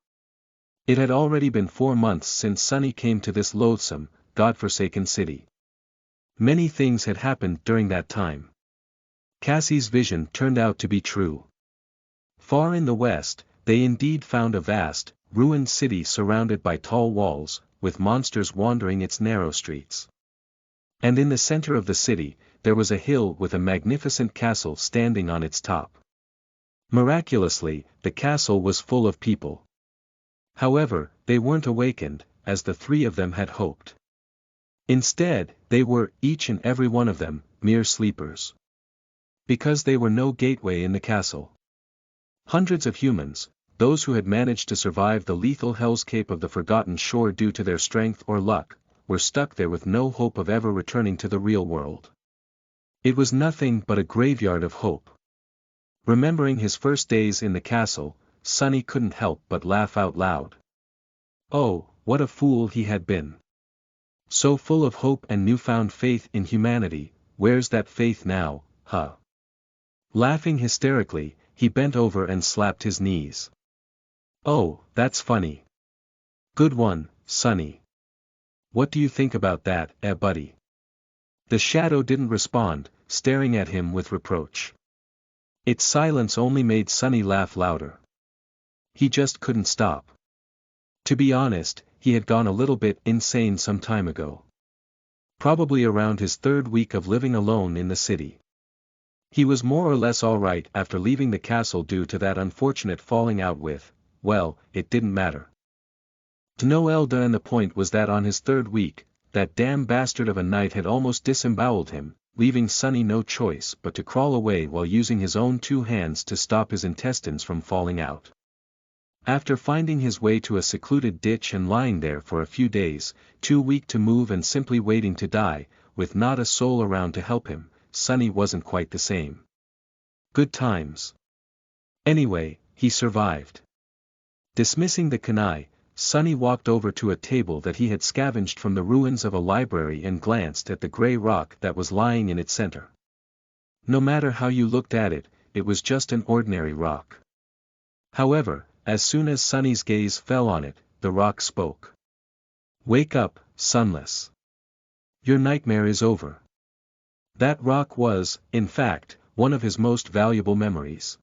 [SPEAKER 1] It had already been 4 months since Sunny came to this loathsome, godforsaken city. Many things had happened during that time. Cassie's vision turned out to be true. Far in the west, they indeed found a vast, ruined city surrounded by tall walls, with monsters wandering its narrow streets. And in the center of the city, there was a hill with a magnificent castle standing on its top. Miraculously, the castle was full of people. However, they weren't awakened, as the 3 of them had hoped. Instead, they were, each and every one of them, mere sleepers. Because they were no gateway in the castle. Hundreds of humans, those who had managed to survive the lethal hellscape of the Forgotten Shore due to their strength or luck, were stuck there with no hope of ever returning to the real world. It was nothing but a graveyard of hope. Remembering his first days in the castle, Sunny couldn't help but laugh out loud. Oh, what a fool he had been. So full of hope and newfound faith in humanity, where's that faith now, huh? Laughing hysterically, he bent over and slapped his knees. Oh, that's funny. Good one, Sunny. What do you think about that, buddy? The shadow didn't respond, staring at him with reproach. Its silence only made Sunny laugh louder. He just couldn't stop. To be honest, he had gone a little bit insane some time ago. Probably around his 3rd week of living alone in the city. He was more or less alright after leaving the castle due to that unfortunate falling out with, well, it didn't matter. To no Elda, and the point was that on his 3rd week, that damn bastard of a knight had almost disemboweled him, leaving Sunny no choice but to crawl away while using his own 2 hands to stop his intestines from falling out. After finding his way to a secluded ditch and lying there for a few days, too weak to move and simply waiting to die, with not a soul around to help him, Sunny wasn't quite the same. Good times. Anyway, he survived. Dismissing the kunai, Sunny walked over to a table that he had scavenged from the ruins of a library and glanced at the gray rock that was lying in its center. No matter how you looked at it, it was just an ordinary rock. However, as soon as Sunny's gaze fell on it, the rock spoke. Wake up, Sunless. Your nightmare is over. That rock was, in fact, one of his most valuable memories.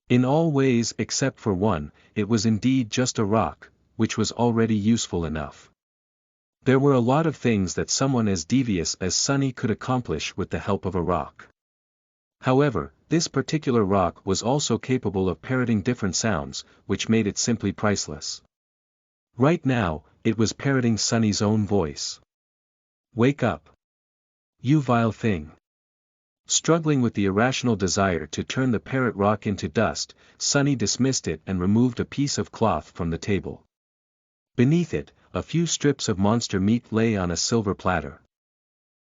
[SPEAKER 1] In all ways except for one, it was indeed just a rock, which was already useful enough. There were a lot of things that someone as devious as Sunny could accomplish with the help of a rock. However, this particular rock was also capable of parroting different sounds, which made it simply priceless. Right now, it was parroting Sunny's own voice. "Wake up. You vile thing." Struggling with the irrational desire to turn the parrot rock into dust, Sunny dismissed it and removed a piece of cloth from the table. Beneath it, a few strips of monster meat lay on a silver platter.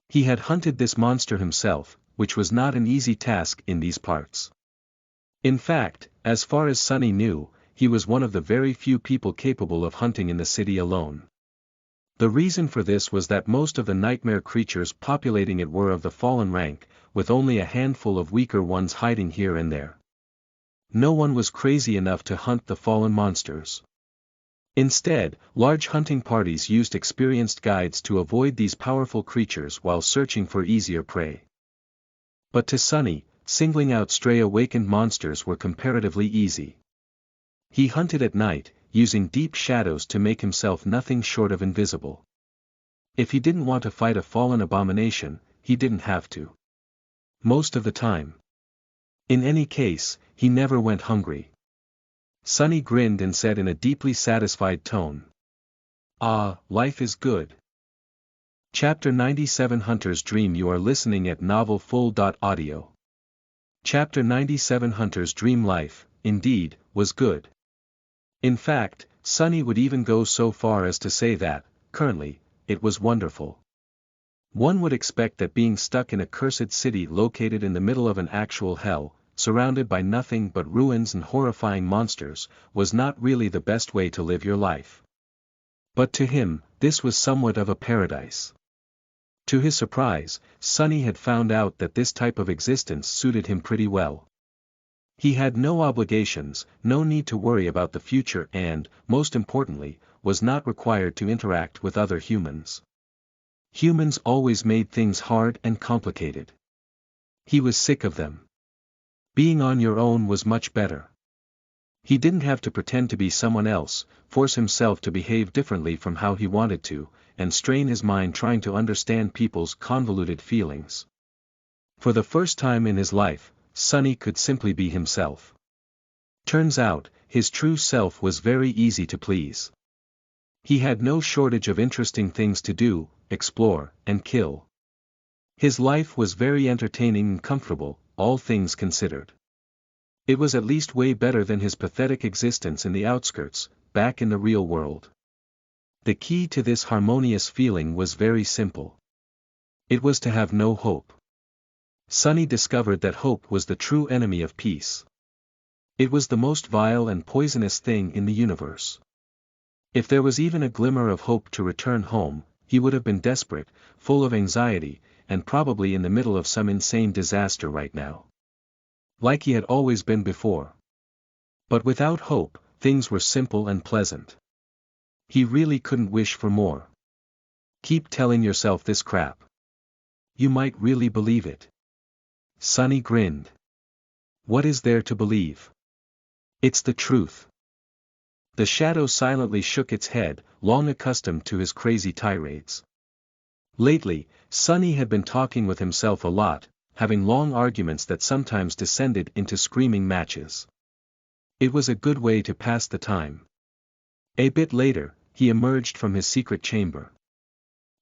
[SPEAKER 1] He had hunted this monster himself, which was not an easy task in these parts. In fact, as far as Sunny knew, he was one of the very few people capable of hunting in the city alone. The reason for this was that most of the nightmare creatures populating it were of the fallen rank, with only a handful of weaker ones hiding here and there. No one was crazy enough to hunt the fallen monsters. Instead, large hunting parties used experienced guides to avoid these powerful creatures while searching for easier prey. But to Sunny, singling out stray awakened monsters were comparatively easy. He hunted at night, using deep shadows to make himself nothing short of invisible. If he didn't want to fight a fallen abomination, he didn't have to. Most of the time. In any case, he never went hungry. Sunny grinned and said in a deeply satisfied tone. "Ah, life is good." Chapter 97 Hunter's Dream. You are listening at NovelFull.audio. Chapter 97 Hunter's Dream. Life, indeed, was good. In fact, Sunny would even go so far as to say that, currently, it was wonderful. One would expect that being stuck in a cursed city located in the middle of an actual hell, surrounded by nothing but ruins and horrifying monsters, was not really the best way to live your life. But to him, this was somewhat of a paradise. To his surprise, Sunny had found out that this type of existence suited him pretty well. He had no obligations, no need to worry about the future and, most importantly, was not required to interact with other humans. Humans always made things hard and complicated. He was sick of them. Being on your own was much better. He didn't have to pretend to be someone else, force himself to behave differently from how he wanted to, and strain his mind trying to understand people's convoluted feelings. For the first time in his life, Sunny could simply be himself. Turns out, his true self was very easy to please. He had no shortage of interesting things to do, explore, and kill. His life was very entertaining and comfortable, all things considered. It was at least way better than his pathetic existence in the outskirts, back in the real world. The key to this harmonious feeling was very simple. It was to have no hope. Sunny discovered that hope was the true enemy of peace. It was the most vile and poisonous thing in the universe. If there was even a glimmer of hope to return home, he would have been desperate, full of anxiety, and probably in the middle of some insane disaster right now. Like he had always been before. But without hope, things were simple and pleasant. He really couldn't wish for more. Keep telling yourself this crap. You might really believe it. Sunny grinned. What is there to believe? It's the truth. The shadow silently shook its head, long accustomed to his crazy tirades. Lately, Sunny had been talking with himself a lot, having long arguments that sometimes descended into screaming matches. It was a good way to pass the time. A bit later, he emerged from his secret chamber.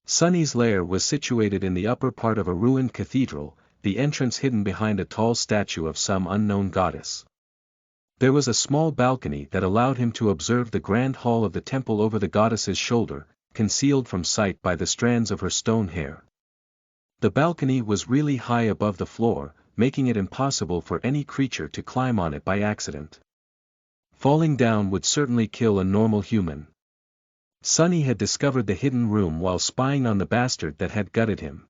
[SPEAKER 1] Sunny's lair was situated in the upper part of a ruined cathedral, the entrance hidden behind a tall statue of some unknown goddess. There was a small balcony that allowed him to observe the grand hall of the temple over the goddess's shoulder, concealed from sight by the strands of her stone hair. The balcony was really high above the floor, making it impossible for any creature to climb on it by accident. Falling down would certainly kill a normal human. Sunny had discovered the hidden room while spying on the bastard that had gutted him.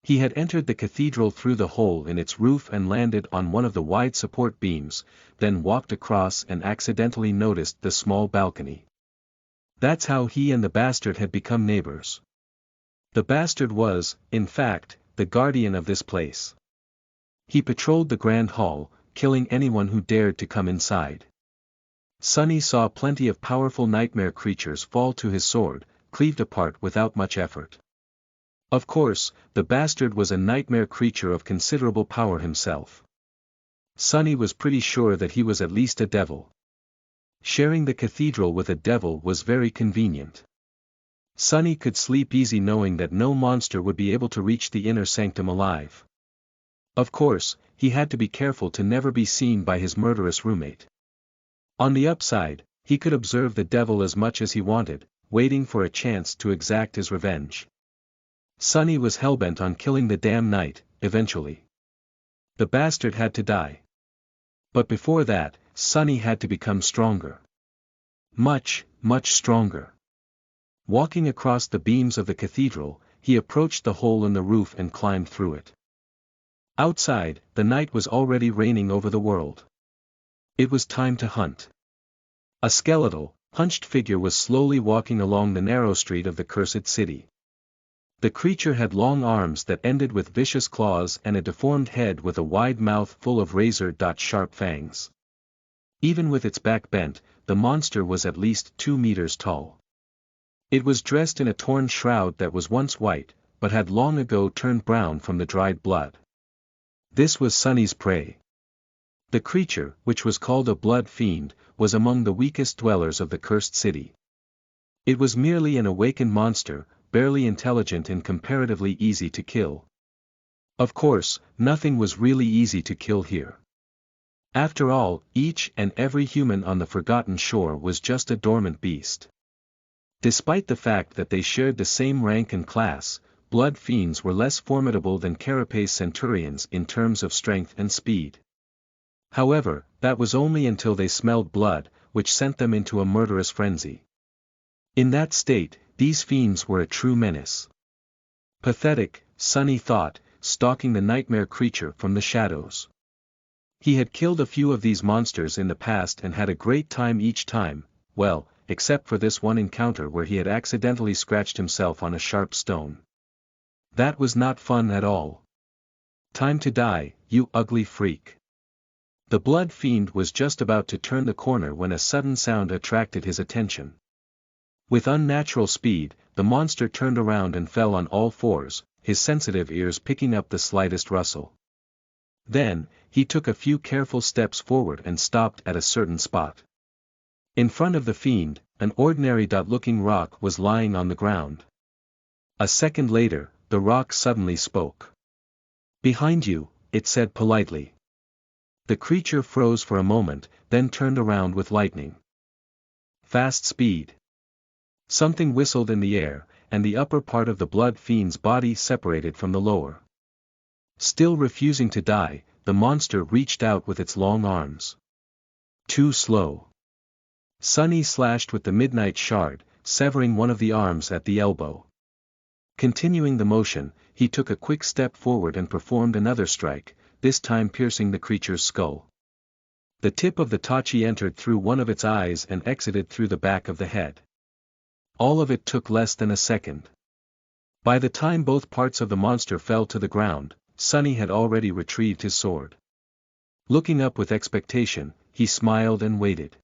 [SPEAKER 1] He had entered the cathedral through the hole in its roof and landed on one of the wide support beams, then walked across and accidentally noticed the small balcony. That's how he and the bastard had become neighbors. The bastard was, in fact, the guardian of this place. He patrolled the Grand Hall, killing anyone who dared to come inside. Sunny saw plenty of powerful nightmare creatures fall to his sword, cleaved apart without much effort. Of course, the bastard was a nightmare creature of considerable power himself. Sunny was pretty sure that he was at least a devil. Sharing the cathedral with a devil was very convenient. Sunny could sleep easy knowing that no monster would be able to reach the inner sanctum alive. Of course, he had to be careful to never be seen by his murderous roommate. On the upside, he could observe the devil as much as he wanted, waiting for a chance to exact his revenge. Sunny was hellbent on killing the damn knight, eventually. The bastard had to die. But before that, Sunny had to become stronger. Much, much stronger. Walking across the beams of the cathedral, he approached the hole in the roof and climbed through it. Outside, the night was already reigning over the world. It was time to hunt. A skeletal, hunched figure was slowly walking along the narrow street of the cursed city. The creature had long arms that ended with vicious claws and a deformed head with a wide mouth full of razor-sharp fangs. Even with its back bent, the monster was at least 2 meters tall. It was dressed in a torn shroud that was once white, but had long ago turned brown from the dried blood. This was Sunny's prey. The creature, which was called a blood fiend, was among the weakest dwellers of the cursed city. It was merely an awakened monster, barely intelligent and comparatively easy to kill. Of course, nothing was really easy to kill here. After all, each and every human on the Forgotten Shore was just a dormant beast. Despite the fact that they shared the same rank and class, blood fiends were less formidable than carapace centurions in terms of strength and speed. However, that was only until they smelled blood, which sent them into a murderous frenzy. In that state, these fiends were a true menace. Pathetic, Sunny thought, stalking the nightmare creature from the shadows. He had killed a few of these monsters in the past and had a great time each time, well, except for this one encounter where he had accidentally scratched himself on a sharp stone. That was not fun at all. Time to die, you ugly freak. The blood fiend was just about to turn the corner when a sudden sound attracted his attention. With unnatural speed, the monster turned around and fell on all fours, his sensitive ears picking up the slightest rustle. Then, he took a few careful steps forward and stopped at a certain spot. In front of the fiend, an ordinary looking rock was lying on the ground. A second later, the rock suddenly spoke. "Behind you," it said politely. The creature froze for a moment, then turned around with lightning fast speed. Something whistled in the air, and the upper part of the blood fiend's body separated from the lower. Still refusing to die, the monster reached out with its long arms. Too slow. Sunny slashed with the midnight shard, severing one of the arms at the elbow. Continuing the motion, he took a quick step forward and performed another strike, this time piercing the creature's skull. The tip of the tachi entered through one of its eyes and exited through the back of the head. All of it took less than a second. By the time both parts of the monster fell to the ground, Sunny had already retrieved his sword. Looking up with expectation, he smiled and waited.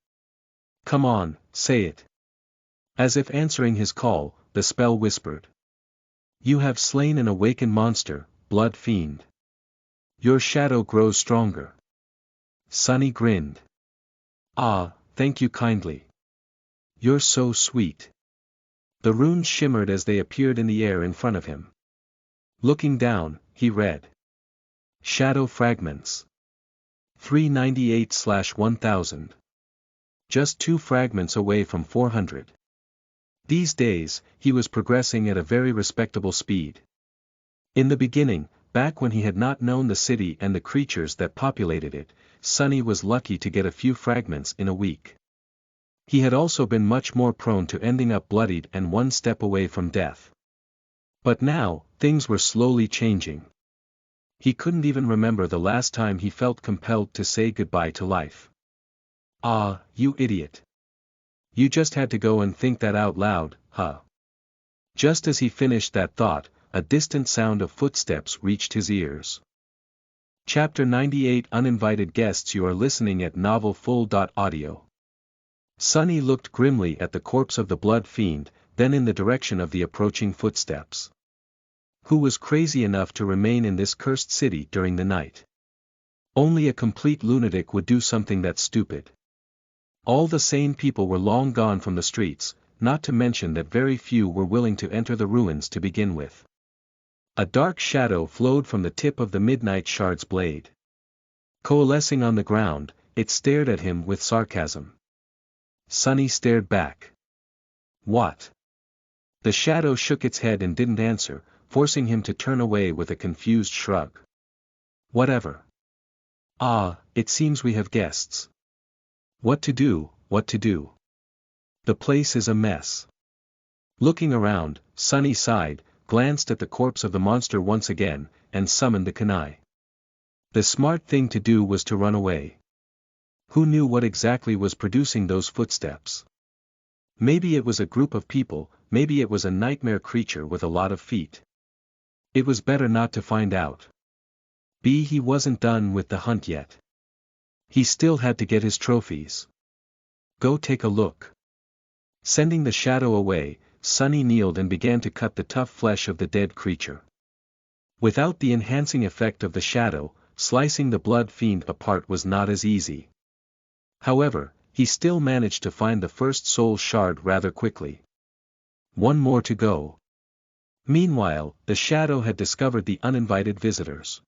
[SPEAKER 1] "Come on, say it." As if answering his call, the spell whispered. "You have slain an awakened monster, blood fiend. Your shadow grows stronger." Sunny grinned. "Ah, thank you kindly. You're so sweet." The runes shimmered as they appeared in the air in front of him. Looking down, he read. Shadow fragments. 398/1000. Just 2 fragments away from 400. These days, he was progressing at a very respectable speed. In the beginning, back when he had not known the city and the creatures that populated it, Sunny was lucky to get a few fragments in a week. He had also been much more prone to ending up bloodied and one step away from death. But now, things were slowly changing. He couldn't even remember the last time he felt compelled to say goodbye to life. Ah, you idiot. You just had to go and think that out loud, huh? Just as he finished that thought, a distant sound of footsteps reached his ears. Chapter 98 Uninvited Guests. You are listening at NovelFull.audio. Sunny looked grimly at the corpse of the blood fiend, then in the direction of the approaching footsteps. Who was crazy enough to remain in this cursed city during the night? Only a complete lunatic would do something that stupid. All the sane people were long gone from the streets, not to mention that very few were willing to enter the ruins to begin with. A dark shadow flowed from the tip of the midnight shard's blade. Coalescing on the ground, it stared at him with sarcasm. Sunny stared back. What? The shadow shook its head and didn't answer, forcing him to turn away with a confused shrug. Whatever. Ah, it seems we have guests. What to do, what to do? The place is a mess. Looking around, Sunny sighed, glanced at the corpse of the monster once again, and summoned the kunai. The smart thing to do was to run away. Who knew what exactly was producing those footsteps? Maybe it was a group of people, maybe it was a nightmare creature with a lot of feet. It was better not to find out. He wasn't done with the hunt yet. He still had to get his trophies. Go take a look. Sending the shadow away, Sunny kneeled and began to cut the tough flesh of the dead creature. Without the enhancing effect of the shadow, slicing the blood fiend apart was not as easy. However, he still managed to find the first soul shard rather quickly. One more to go. Meanwhile, the shadow had discovered the uninvited visitors.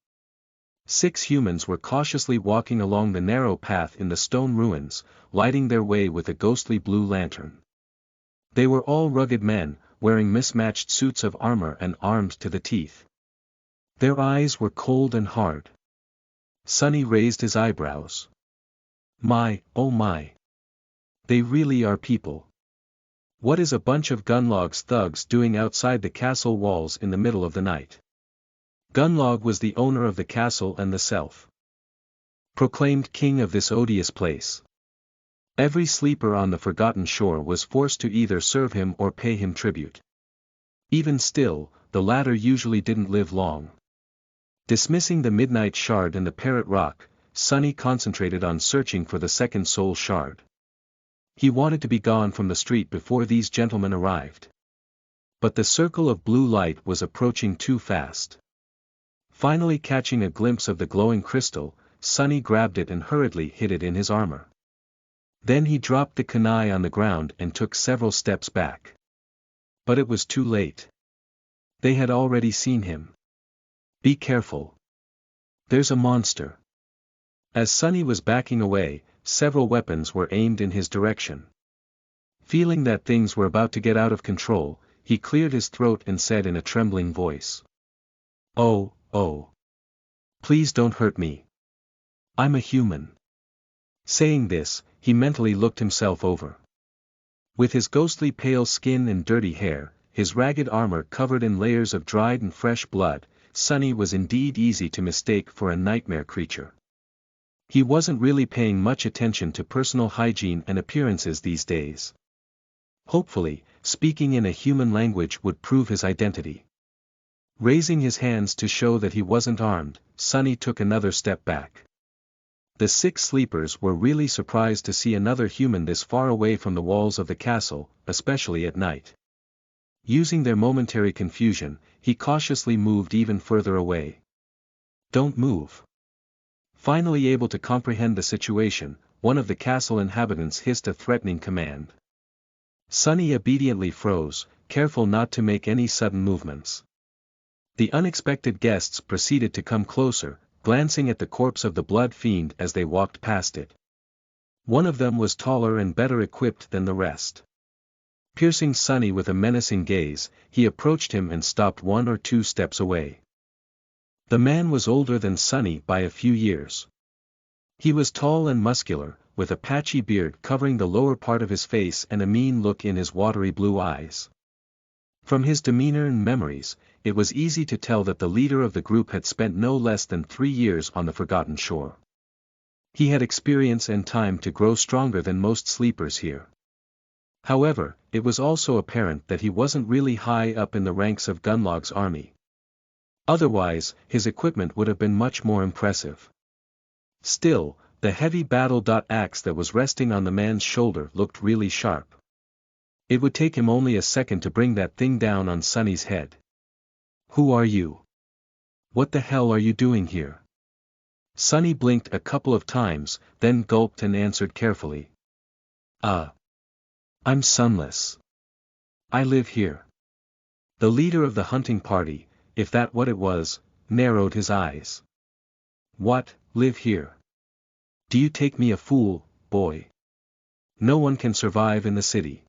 [SPEAKER 1] 6 humans were cautiously walking along the narrow path in the stone ruins, lighting their way with a ghostly blue lantern. They were all rugged men, wearing mismatched suits of armor and armed to the teeth. Their eyes were cold and hard. Sunny raised his eyebrows. My, oh my. They really are people. What is a bunch of Gunlog's thugs doing outside the castle walls in the middle of the night? Gunlog was the owner of the castle and the self-proclaimed king of this odious place. Every sleeper on the Forgotten Shore was forced to either serve him or pay him tribute. Even still, the latter usually didn't live long. Dismissing the Midnight Shard and the Parrot Rock, Sunny concentrated on searching for the second soul shard. He wanted to be gone from the street before these gentlemen arrived. But the circle of blue light was approaching too fast. Finally catching a glimpse of the glowing crystal, Sunny grabbed it and hurriedly hid it in his armor. Then he dropped the kunai on the ground and took several steps back. But it was too late. They had already seen him. Be careful. There's a monster. As Sunny was backing away, several weapons were aimed in his direction. Feeling that things were about to get out of control, he cleared his throat and said in a trembling voice. Oh. Please don't hurt me. I'm a human. Saying this, he mentally looked himself over. With his ghostly pale skin and dirty hair, his ragged armor covered in layers of dried and fresh blood, Sunny was indeed easy to mistake for a nightmare creature. He wasn't really paying much attention to personal hygiene and appearances these days. Hopefully, speaking in a human language would prove his identity. Raising his hands to show that he wasn't armed, Sunny took another step back. The 6 sleepers were really surprised to see another human this far away from the walls of the castle, especially at night. Using their momentary confusion, he cautiously moved even further away. Don't move. Finally able to comprehend the situation, one of the castle inhabitants hissed a threatening command. Sunny obediently froze, careful not to make any sudden movements. The unexpected guests proceeded to come closer, glancing at the corpse of the blood fiend as they walked past it. One of them was taller and better equipped than the rest. Piercing Sunny with a menacing gaze, he approached him and stopped 1 or 2 steps away. The man was older than Sunny by a few years. He was tall and muscular, with a patchy beard covering the lower part of his face and a mean look in his watery blue eyes. From his demeanor and memories, it was easy to tell that the leader of the group had spent no less than 3 years on the Forgotten Shore. He had experience and time to grow stronger than most sleepers here. However, it was also apparent that he wasn't really high up in the ranks of Gunlog's army. Otherwise, his equipment would have been much more impressive. Still, the heavy battle-axe that was resting on the man's shoulder looked really sharp. It would take him only a second to bring that thing down on Sonny's head. "Who are you? What the hell are you doing here?" Sonny blinked a couple of times, then gulped and answered carefully. I'm Sunless. I live here." The leader of the hunting party, if that what it was, narrowed his eyes. "What, live here? Do you take me a fool, boy? No one can survive in the city."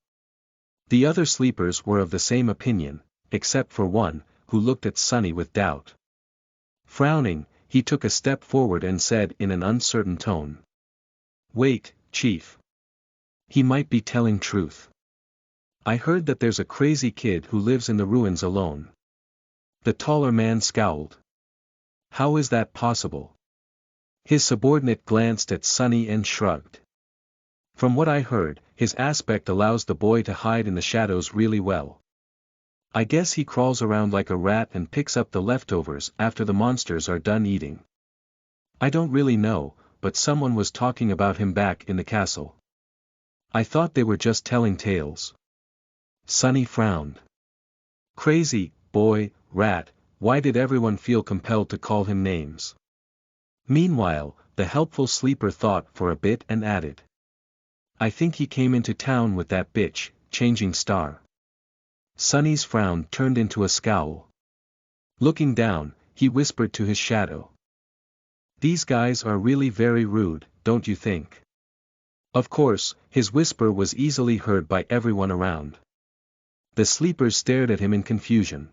[SPEAKER 1] The other sleepers were of the same opinion, except for one, who looked at Sonny with doubt. Frowning, he took a step forward and said in an uncertain tone. "Wait, Chief. He might be telling truth. I heard that there's a crazy kid who lives in the ruins alone." The taller man scowled. "How is that possible?" His subordinate glanced at Sonny and shrugged. "From what I heard, his aspect allows the boy to hide in the shadows really well. I guess he crawls around like a rat and picks up the leftovers after the monsters are done eating. I don't really know, but someone was talking about him back in the castle. I thought they were just telling tales." Sonny frowned. Crazy, boy, rat, why did everyone feel compelled to call him names? Meanwhile, the helpful sleeper thought for a bit and added. "I think he came into town with that bitch, Changing Star." Sonny's frown turned into a scowl. Looking down, he whispered to his shadow. "These guys are really very rude, don't you think?" Of course, his whisper was easily heard by everyone around. The sleepers stared at him in confusion.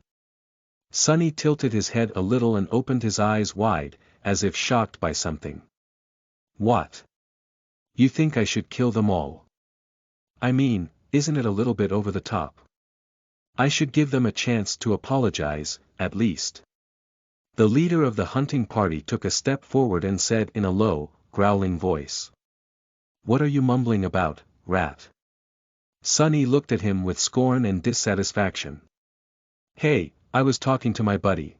[SPEAKER 1] Sonny tilted his head a little and opened his eyes wide, as if shocked by something. "What? You think I should kill them all? I mean, isn't it a little bit over the top? I should give them a chance to apologize, at least." The leader of the hunting party took a step forward and said in a low, growling voice. "What are you mumbling about, rat?" Sonny looked at him with scorn and dissatisfaction. "Hey, I was talking to my buddy.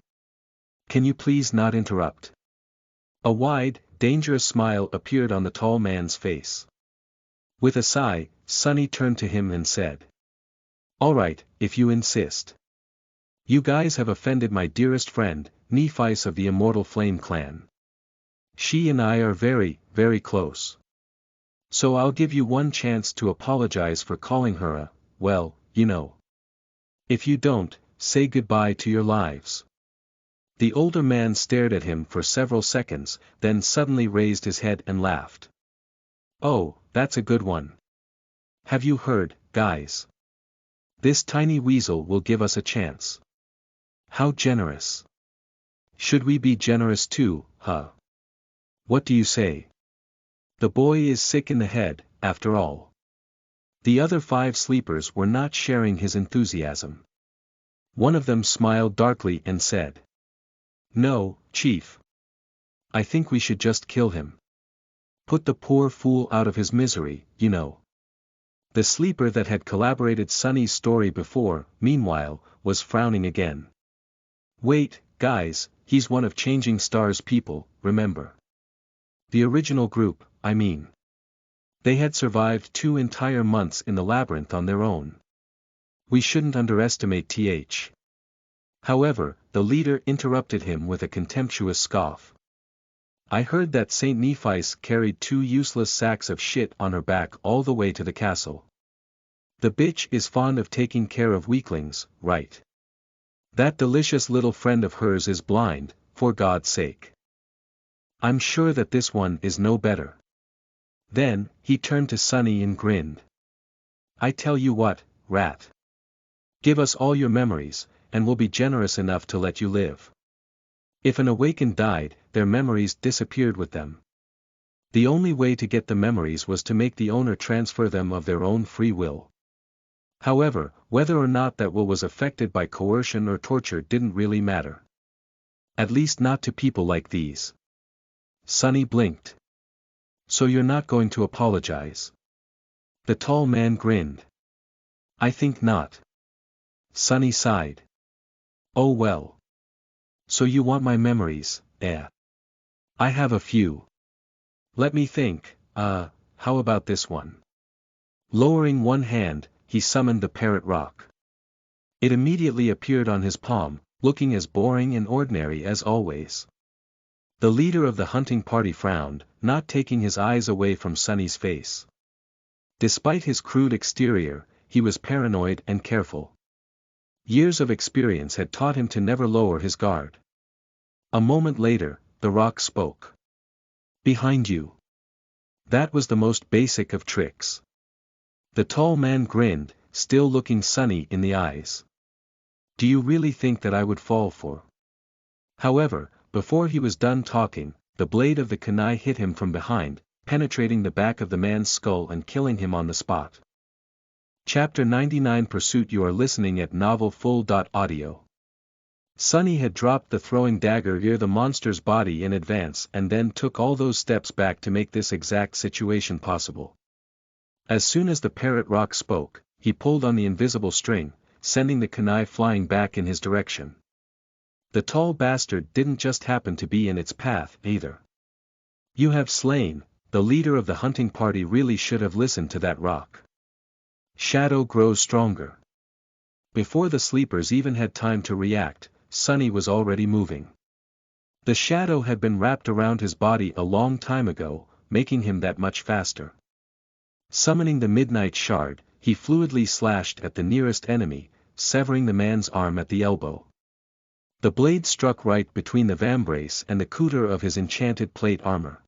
[SPEAKER 1] Can you please not interrupt?" A wide, dangerous smile appeared on the tall man's face. With a sigh, Sonny turned to him and said. "All right, if you insist. You guys have offended my dearest friend, Nephis of the Immortal Flame Clan. She and I are very, very close. So I'll give you one chance to apologize for calling her a, well, you know. If you don't, say goodbye to your lives." The older man stared at him for several seconds, then suddenly raised his head and laughed. "Oh, that's a good one. Have you heard, guys? This tiny weasel will give us a chance. How generous. Should we be generous too, huh? What do you say? The boy is sick in the head, after all." The other 5 sleepers were not sharing his enthusiasm. One of them smiled darkly and said. "No, Chief. I think we should just kill him. Put the poor fool out of his misery, you know." The sleeper that had collaborated Sonny's story before, meanwhile, was frowning again. "Wait, guys, he's one of Changing Star's people, remember? The original group, I mean. They had survived 2 entire months in the labyrinth on their own. We shouldn't underestimate Th." However, the leader interrupted him with a contemptuous scoff. "I heard that Saint Nephis carried 2 useless sacks of shit on her back all the way to the castle. The bitch is fond of taking care of weaklings, right? That delicious little friend of hers is blind, for God's sake. I'm sure that this one is no better." Then, he turned to Sonny and grinned. "I tell you what, rat. Give us all your memories, and we'll be generous enough to let you live." If an awakened died, their memories disappeared with them. The only way to get the memories was to make the owner transfer them of their own free will. However, whether or not that will was affected by coercion or torture didn't really matter. At least not to people like these. Sonny blinked. "So you're not going to apologize?" The tall man grinned. "I think not." Sonny sighed. "Oh well. So you want my memories, eh? I have a few. Let me think, how about this one? Lowering one hand, he summoned the parrot rock. It immediately appeared on his palm, looking as boring and ordinary as always. The leader of the hunting party frowned, not taking his eyes away from Sonny's face. Despite his crude exterior, he was paranoid and careful. Years of experience had taught him to never lower his guard. A moment later, the rock spoke. Behind you. That was the most basic of tricks. The tall man grinned, still looking Sonny in the eyes. Do you really think that I would fall for? However, before he was done talking, the blade of the kunai hit him from behind, penetrating the back of the man's skull and killing him on the spot. Chapter 99 Pursuit. You are listening at NovelFull.audio. Sonny had dropped the throwing dagger near the monster's body in advance and then took all those steps back to make this exact situation possible. As soon as the parrot rock spoke, he pulled on the invisible string, sending the kunai flying back in his direction. The tall bastard didn't just happen to be in its path, either. You have slain, the leader of the hunting party really should have listened to that rock. Shadow grows stronger. Before the sleepers even had time to react, Sonny was already moving. The shadow had been wrapped around his body a long time ago, making him that much faster. Summoning the midnight shard, he fluidly slashed at the nearest enemy, severing the man's arm at the elbow. The blade struck right between the vambrace and the cooter of his enchanted plate armor.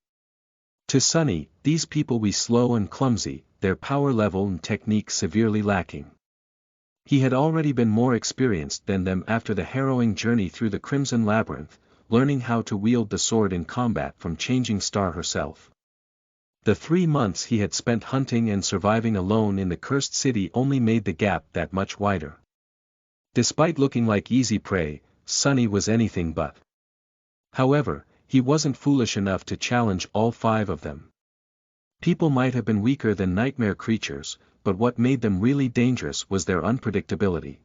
[SPEAKER 1] To Sonny, these people were slow and clumsy, their power level and technique severely lacking. He had already been more experienced than them after the harrowing journey through the Crimson Labyrinth, learning how to wield the sword in combat from Changing Star herself. The 3 months he had spent hunting and surviving alone in the cursed city only made the gap that much wider. Despite looking like easy prey, Sonny was anything but. However, he wasn't foolish enough to challenge all 5 of them. People might have been weaker than nightmare creatures, but what made them really dangerous was their unpredictability.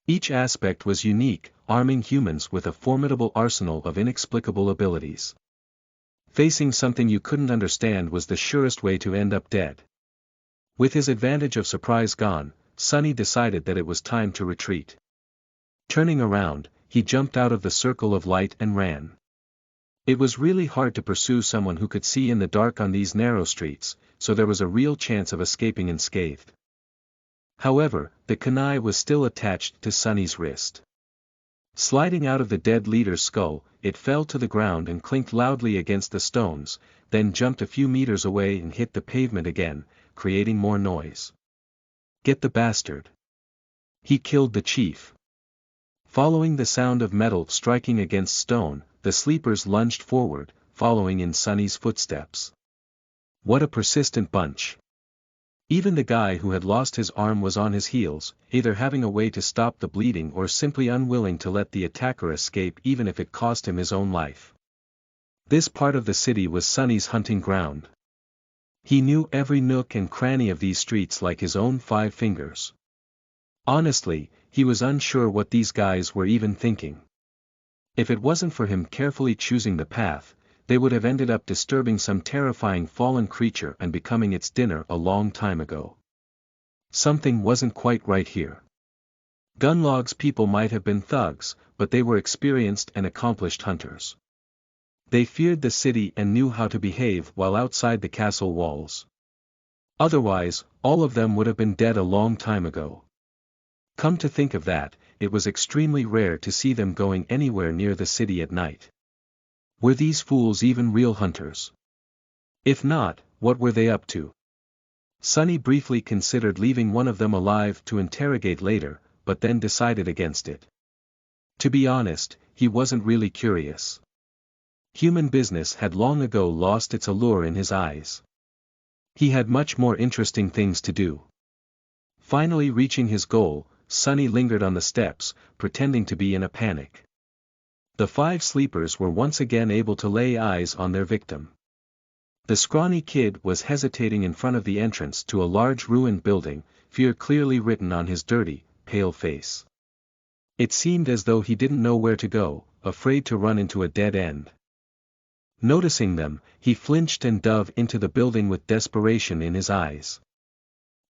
[SPEAKER 1] Each aspect was unique, arming humans with a formidable arsenal of inexplicable abilities. Facing something you couldn't understand was the surest way to end up dead. With his advantage of surprise gone, Sonny decided that it was time to retreat. Turning around, he jumped out of the circle of light and ran. It was really hard to pursue someone who could see in the dark on these narrow streets, so there was a real chance of escaping unscathed. However, the kunai was still attached to Sonny's wrist. Sliding out of the dead leader's skull, it fell to the ground and clinked loudly against the stones, then jumped a few meters away and hit the pavement again, creating more noise. Get the bastard. He killed the chief. Following the sound of metal striking against stone, the sleepers lunged forward, following in Sonny's footsteps. What a persistent bunch. Even the guy who had lost his arm was on his heels, either having a way to stop the bleeding or simply unwilling to let the attacker escape even if it cost him his own life. This part of the city was Sonny's hunting ground. He knew every nook and cranny of these streets like his own 5 fingers. Honestly, he was unsure what these guys were even thinking. If it wasn't for him carefully choosing the path, they would have ended up disturbing some terrifying fallen creature and becoming its dinner a long time ago. Something wasn't quite right here. Gunlog's people might have been thugs, but they were experienced and accomplished hunters. They feared the city and knew how to behave while outside the castle walls. Otherwise, all of them would have been dead a long time ago. Come to think of that, it was extremely rare to see them going anywhere near the city at night. Were these fools even real hunters? If not, what were they up to? Sonny briefly considered leaving one of them alive to interrogate later, but then decided against it. To be honest, he wasn't really curious. Human business had long ago lost its allure in his eyes. He had much more interesting things to do. Finally reaching his goal, Sonny lingered on the steps, pretending to be in a panic. The 5 sleepers were once again able to lay eyes on their victim. The scrawny kid was hesitating in front of the entrance to a large ruined building, fear clearly written on his dirty, pale face. It seemed as though he didn't know where to go, afraid to run into a dead end. Noticing them, he flinched and dove into the building with desperation in his eyes.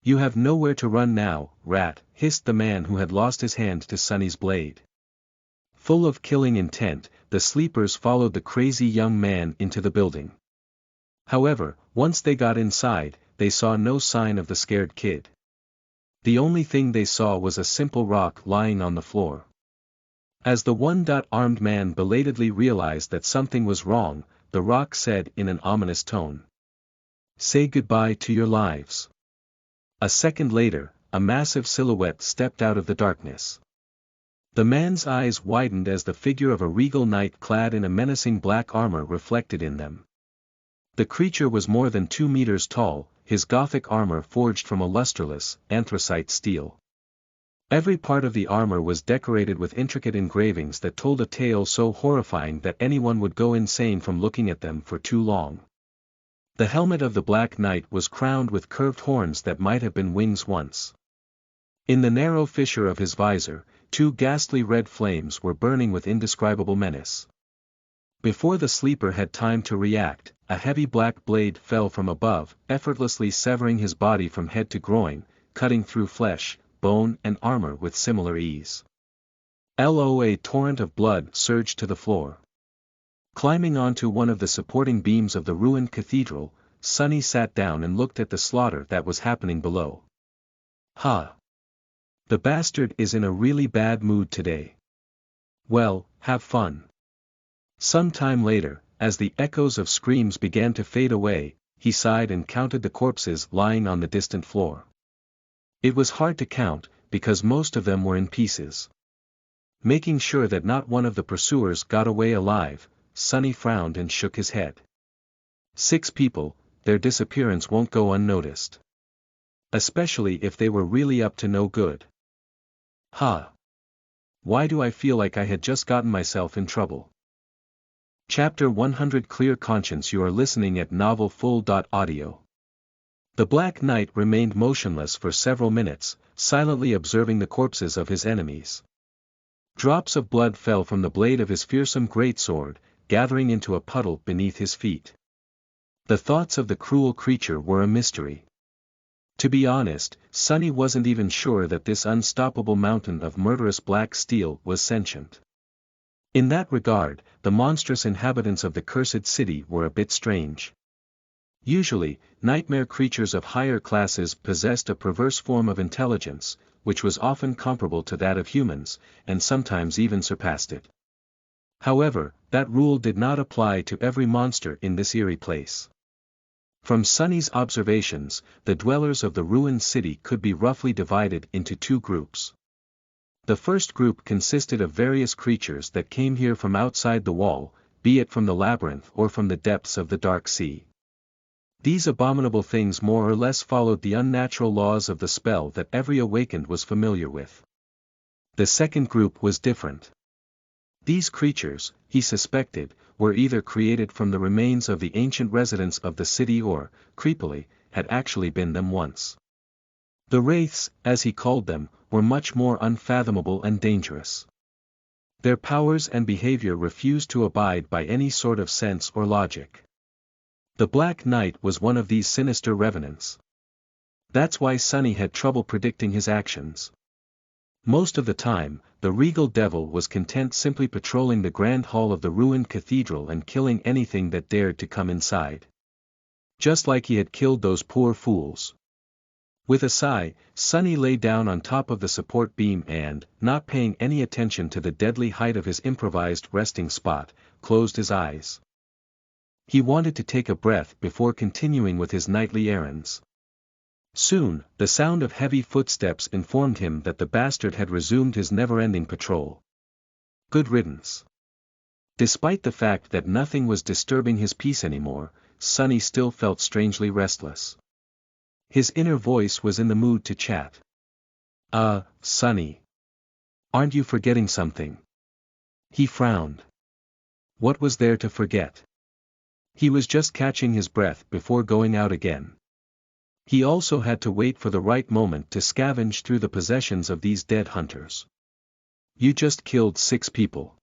[SPEAKER 1] "You have nowhere to run now, rat," hissed the man who had lost his hand to Sonny's blade. Full of killing intent, the sleepers followed the crazy young man into the building. However, once they got inside, they saw no sign of the scared kid. The only thing they saw was a simple rock lying on the floor. As the one-armed man belatedly realized that something was wrong, the rock said in an ominous tone, "Say goodbye to your lives." A second later, a massive silhouette stepped out of the darkness. The man's eyes widened as the figure of a regal knight clad in a menacing black armor reflected in them. The creature was more than 2 meters tall, his Gothic armor forged from a lusterless, anthracite steel. Every part of the armor was decorated with intricate engravings that told a tale so horrifying that anyone would go insane from looking at them for too long. The helmet of the Black Knight was crowned with curved horns that might have been wings once. In the narrow fissure of his visor, 2 ghastly red flames were burning with indescribable menace. Before the sleeper had time to react, a heavy black blade fell from above, effortlessly severing his body from head to groin, cutting through flesh, bone and armor with similar ease. A torrent of blood surged to the floor. Climbing onto one of the supporting beams of the ruined cathedral, Sonny sat down and looked at the slaughter that was happening below. "Ha! The bastard is in a really bad mood today. Well, have fun." Some time later, as the echoes of screams began to fade away, he sighed and counted the corpses lying on the distant floor. It was hard to count, because most of them were in pieces. Making sure that not one of the pursuers got away alive, Sonny frowned and shook his head. 6 people, their disappearance won't go unnoticed. Especially if they were really up to no good. Ha! Why do I feel like I had just gotten myself in trouble? Chapter 100 Clear Conscience. You are listening at NovelFull.audio. The Black Knight remained motionless for several minutes, silently observing the corpses of his enemies. Drops of blood fell from the blade of his fearsome greatsword, gathering into a puddle beneath his feet. The thoughts of the cruel creature were a mystery. To be honest, Sonny wasn't even sure that this unstoppable mountain of murderous black steel was sentient. In that regard, the monstrous inhabitants of the cursed city were a bit strange. Usually, nightmare creatures of higher classes possessed a perverse form of intelligence, which was often comparable to that of humans, and sometimes even surpassed it. However, that rule did not apply to every monster in this eerie place. From Sonny's observations, the dwellers of the ruined city could be roughly divided into 2 groups. The first group consisted of various creatures that came here from outside the wall, be it from the labyrinth or from the depths of the dark sea. These abominable things more or less followed the unnatural laws of the spell that every awakened was familiar with. The second group was different. These creatures, he suspected, were either created from the remains of the ancient residents of the city or, creepily, had actually been them once. The wraiths, as he called them, were much more unfathomable and dangerous. Their powers and behavior refused to abide by any sort of sense or logic. The Black Knight was one of these sinister revenants. That's why Sonny had trouble predicting his actions. Most of the time, the regal devil was content simply patrolling the grand hall of the ruined cathedral and killing anything that dared to come inside. Just like he had killed those poor fools. With a sigh, Sonny lay down on top of the support beam and, not paying any attention to the deadly height of his improvised resting spot, closed his eyes. He wanted to take a breath before continuing with his nightly errands. Soon, the sound of heavy footsteps informed him that the bastard had resumed his never-ending patrol. Good riddance. Despite the fact that nothing was disturbing his peace anymore, Sonny still felt strangely restless. His inner voice was in the mood to chat. Sonny. Aren't you forgetting something? He frowned. What was there to forget? He was just catching his breath before going out again. He also had to wait for the right moment to scavenge through the possessions of these dead hunters. You just killed 6 people.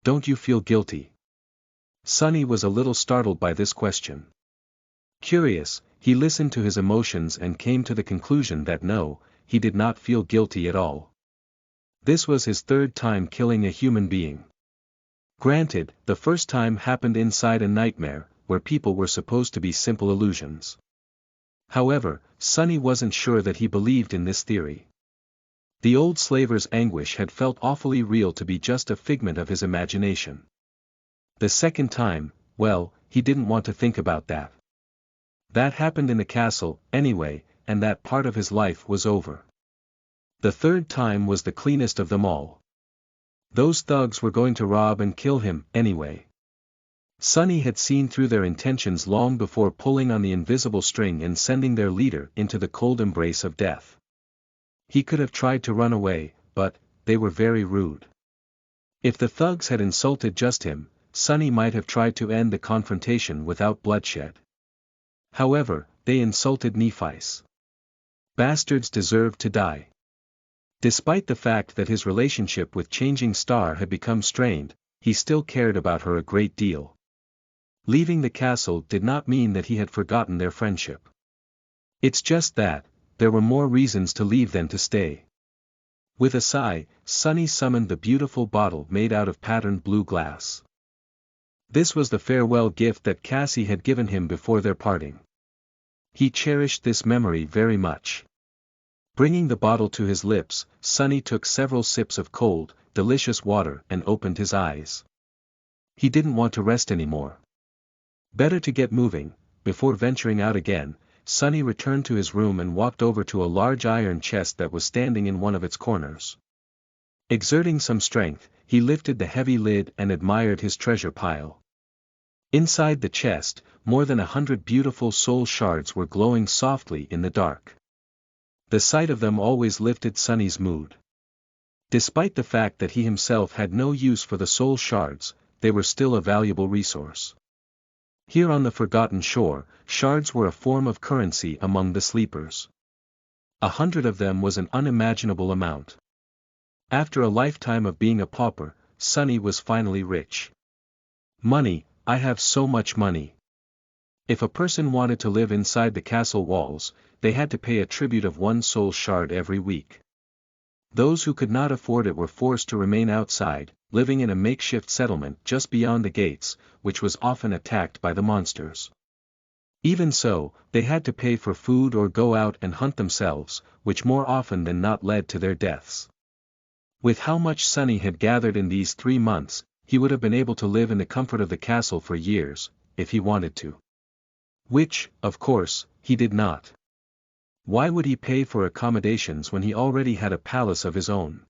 [SPEAKER 1] Don't you feel guilty? Sonny was a little startled by this question. Curious, he listened to his emotions and came to the conclusion that no, he did not feel guilty at all. This was his third time killing a human being. Granted, the first time happened inside a nightmare, where people were supposed to be simple illusions. However, Sonny wasn't sure that he believed in this theory. The old slaver's anguish had felt awfully real to be just a figment of his imagination. The second time, well, he didn't want to think about that. That happened in the castle, anyway, and that part of his life was over. The third time was the cleanest of them all. Those thugs were going to rob and kill him, anyway. Sonny had seen through their intentions long before pulling on the invisible string and sending their leader into the cold embrace of death. He could have tried to run away, but they were very rude. If the thugs had insulted just him, Sonny might have tried to end the confrontation without bloodshed. However, they insulted Nephice. Bastards deserved to die. Despite the fact that his relationship with Changing Star had become strained, he still cared about her a great deal. Leaving the castle did not mean that he had forgotten their friendship. It's just that, there were more reasons to leave than to stay. With a sigh, Sonny summoned the beautiful bottle made out of patterned blue glass. This was the farewell gift that Cassie had given him before their parting. He cherished this memory very much. Bringing the bottle to his lips, Sonny took several sips of cold, delicious water and opened his eyes. He didn't want to rest anymore. Better to get moving. Before venturing out again, Sonny returned to his room and walked over to a large iron chest that was standing in one of its corners. Exerting some strength, he lifted the heavy lid and admired his treasure pile. Inside the chest, more than 100 beautiful soul shards were glowing softly in the dark. The sight of them always lifted Sonny's mood. Despite the fact that he himself had no use for the soul shards, they were still a valuable resource. Here on the Forgotten Shore, shards were a form of currency among the sleepers. 100 of them was an unimaginable amount. After a lifetime of being a pauper, Sonny was finally rich. Money, I have so much money. If a person wanted to live inside the castle walls, they had to pay a tribute of 1 soul shard every week. Those who could not afford it were forced to remain outside, living in a makeshift settlement just beyond the gates, which was often attacked by the monsters. Even so, they had to pay for food or go out and hunt themselves, which more often than not led to their deaths. With how much Sonny had gathered in these 3 months, he would have been able to live in the comfort of the castle for years, if he wanted to. Which, of course, he did not. Why would he pay for accommodations when he already had a palace of his own?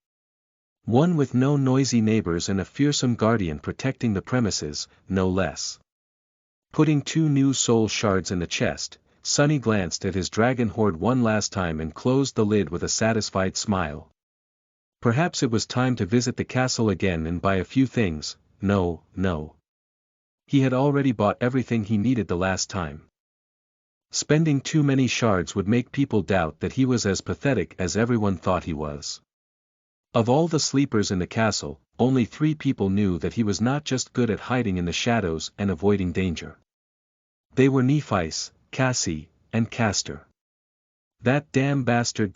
[SPEAKER 1] One with no noisy neighbors and a fearsome guardian protecting the premises, no less. Putting 2 new soul shards in the chest, Sonny glanced at his dragon hoard one last time and closed the lid with a satisfied smile. Perhaps it was time to visit the castle again and buy a few things. No. He had already bought everything he needed the last time. Spending too many shards would make people doubt that he was as pathetic as everyone thought he was. Of all the sleepers in the castle, only 3 people knew that he was not just good at hiding in the shadows and avoiding danger. They were Nephice, Cassie, and Castor. That damn bastard.